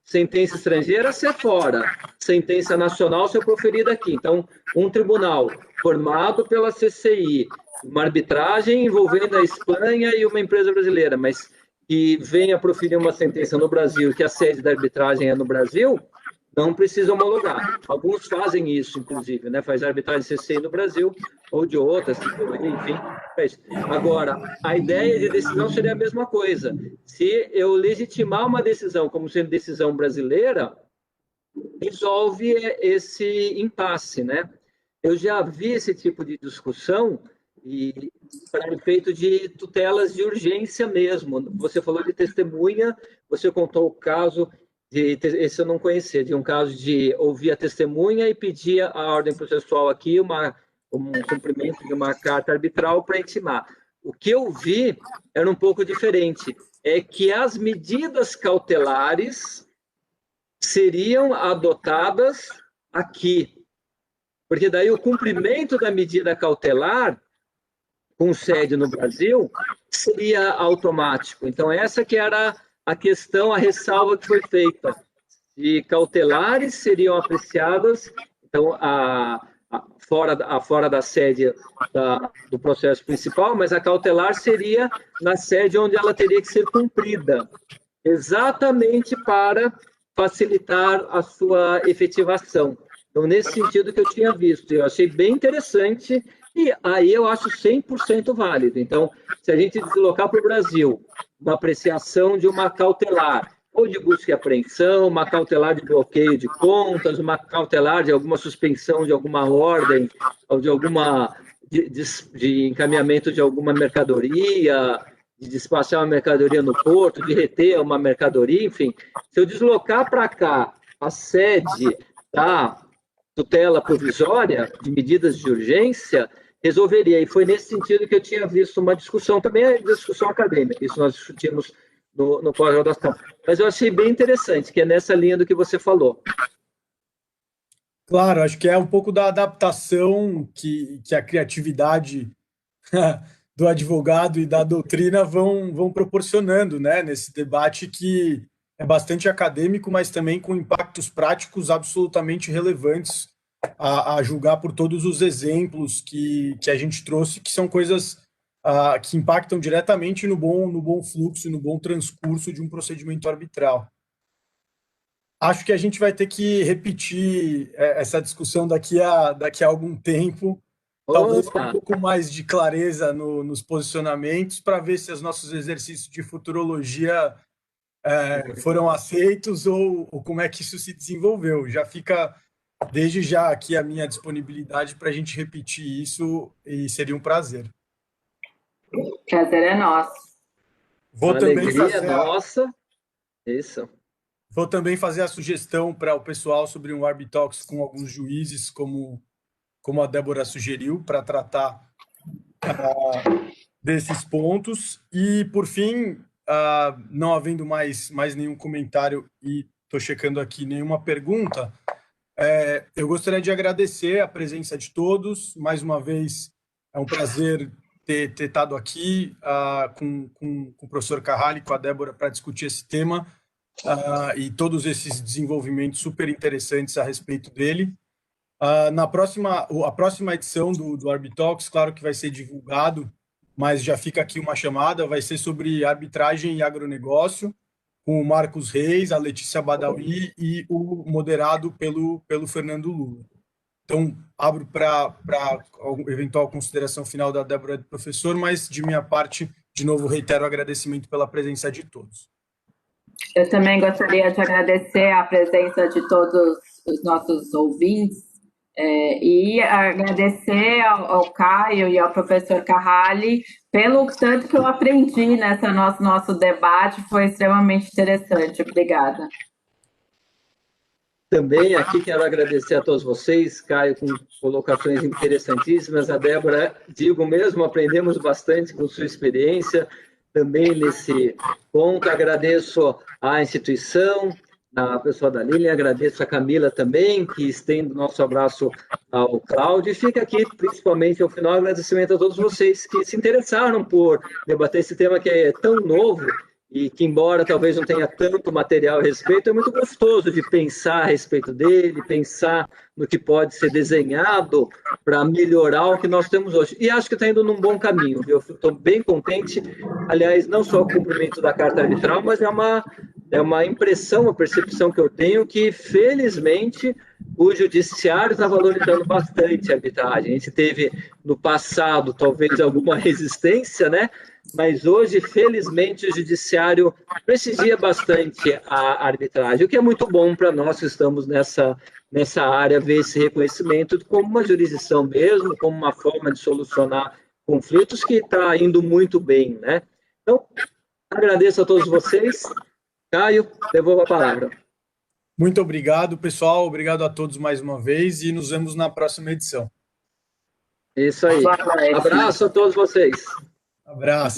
Speaker 5: sentença estrangeira ser fora, sentença nacional ser proferida aqui. Então, um tribunal formado pela CCI, uma arbitragem envolvendo a Espanha e uma empresa brasileira, mas que venha proferir uma sentença no Brasil, que a sede da arbitragem é no Brasil, não precisa homologar. Alguns fazem isso, inclusive, né? Faz arbitragem CCI no Brasil ou de outras, enfim, Agora, a ideia de decisão seria a mesma coisa. Se eu legitimar uma decisão como sendo decisão brasileira, resolve esse impasse, né? Eu já vi esse tipo de discussão e para efeito de tutelas de urgência mesmo. Você falou de testemunha, você contou o caso esse eu não conhecia, de um caso de ouvir a testemunha e pedir a ordem processual aqui, um cumprimento de uma carta arbitral para intimar. O que eu vi era um pouco diferente, é que as medidas cautelares seriam adotadas aqui, porque daí o cumprimento da medida cautelar com sede no Brasil seria automático. Então, essa que era a questão, a ressalva que foi feita. Se cautelares seriam apreciadas, então, fora da sede do processo principal, mas a cautelar seria na sede onde ela teria que ser cumprida, exatamente para facilitar a sua efetivação. Então, nesse sentido que eu tinha visto, eu achei bem interessante e aí eu acho 100% válido. Então, se a gente deslocar para o Brasil uma apreciação de uma cautelar, ou de busca e apreensão, uma cautelar de bloqueio de contas, uma cautelar de alguma suspensão de alguma ordem, ou de alguma de encaminhamento de alguma mercadoria, de despachar uma mercadoria no porto, de reter uma mercadoria, enfim. Se eu deslocar para cá a sede da tutela provisória de medidas de urgência, resolveria. E foi nesse sentido que eu tinha visto uma discussão, também é discussão acadêmica, isso nós discutimos no pós-graduação. Mas eu achei bem interessante, que é nessa linha do que você falou.
Speaker 3: Claro, acho que é um pouco da adaptação que a criatividade do advogado e da doutrina vão proporcionando, né, nesse debate que é bastante acadêmico, mas também com impactos práticos absolutamente relevantes a julgar por todos os exemplos que a gente trouxe, que são coisas que impactam diretamente no bom fluxo, no bom transcurso de um procedimento arbitral. Acho que a gente vai ter que repetir essa discussão daqui a algum tempo, talvez com um pouco mais de clareza nos posicionamentos, para ver se os nossos exercícios de futurologia foram aceitos ou como é que isso se desenvolveu. Já fica, desde já, aqui a minha disponibilidade para a gente repetir isso e seria um prazer.
Speaker 4: Prazer é nosso.
Speaker 5: Alegria nossa. Isso.
Speaker 3: Vou também fazer a sugestão para o pessoal sobre um Arbitalks com alguns juízes, como a Débora sugeriu, para tratar desses pontos. E, por fim, não havendo mais nenhum comentário e estou checando aqui nenhuma pergunta, eu gostaria de agradecer a presença de todos. Mais uma vez, é um prazer ter estado aqui com o professor Carrali, com a Débora, para discutir esse tema. E todos esses desenvolvimentos super interessantes a respeito dele. A próxima edição do Arbitalks, claro que vai ser divulgado, mas já fica aqui uma chamada, vai ser sobre arbitragem e agronegócio, com o Marcos Reis, a Letícia Badawi e o moderado pelo Fernando Lula. Então, abro para eventual consideração final da Débora e do professor, mas de minha parte, de novo, reitero o agradecimento pela presença de todos.
Speaker 4: Eu também gostaria de agradecer a presença de todos os nossos ouvintes e agradecer ao Caio e ao professor Carrali pelo tanto que eu aprendi nesse nosso debate, foi extremamente interessante. Obrigada.
Speaker 5: Também aqui quero agradecer a todos vocês, Caio, com colocações interessantíssimas, a Débora, digo mesmo, aprendemos bastante com sua experiência, também nesse ponto. Agradeço à instituição, a pessoa da Lilian, agradeço a Camila também, que estende o nosso abraço ao Cláudio, e fica aqui, principalmente ao final, agradecimento a todos vocês que se interessaram por debater esse tema que é tão novo e que, embora talvez não tenha tanto material a respeito, é muito gostoso de pensar a respeito dele, pensar no que pode ser desenhado para melhorar o que nós temos hoje. E acho que está indo num bom caminho, viu? Estou bem contente, aliás, não só o cumprimento da carta arbitral, mas é uma impressão, uma percepção que eu tenho que, felizmente, o judiciário está valorizando bastante a arbitragem. A gente teve no passado talvez alguma resistência, né? Mas hoje, felizmente, o judiciário prestigia bastante a arbitragem, o que é muito bom para nós que estamos nessa área, ver esse reconhecimento como uma jurisdição mesmo, como uma forma de solucionar conflitos que está indo muito bem, né? Então, agradeço a todos vocês. Caio, devolvo a palavra.
Speaker 3: Muito obrigado, pessoal. Obrigado a todos mais uma vez e nos vemos na próxima edição.
Speaker 5: Isso aí. Abraço a todos vocês.
Speaker 3: Abraço.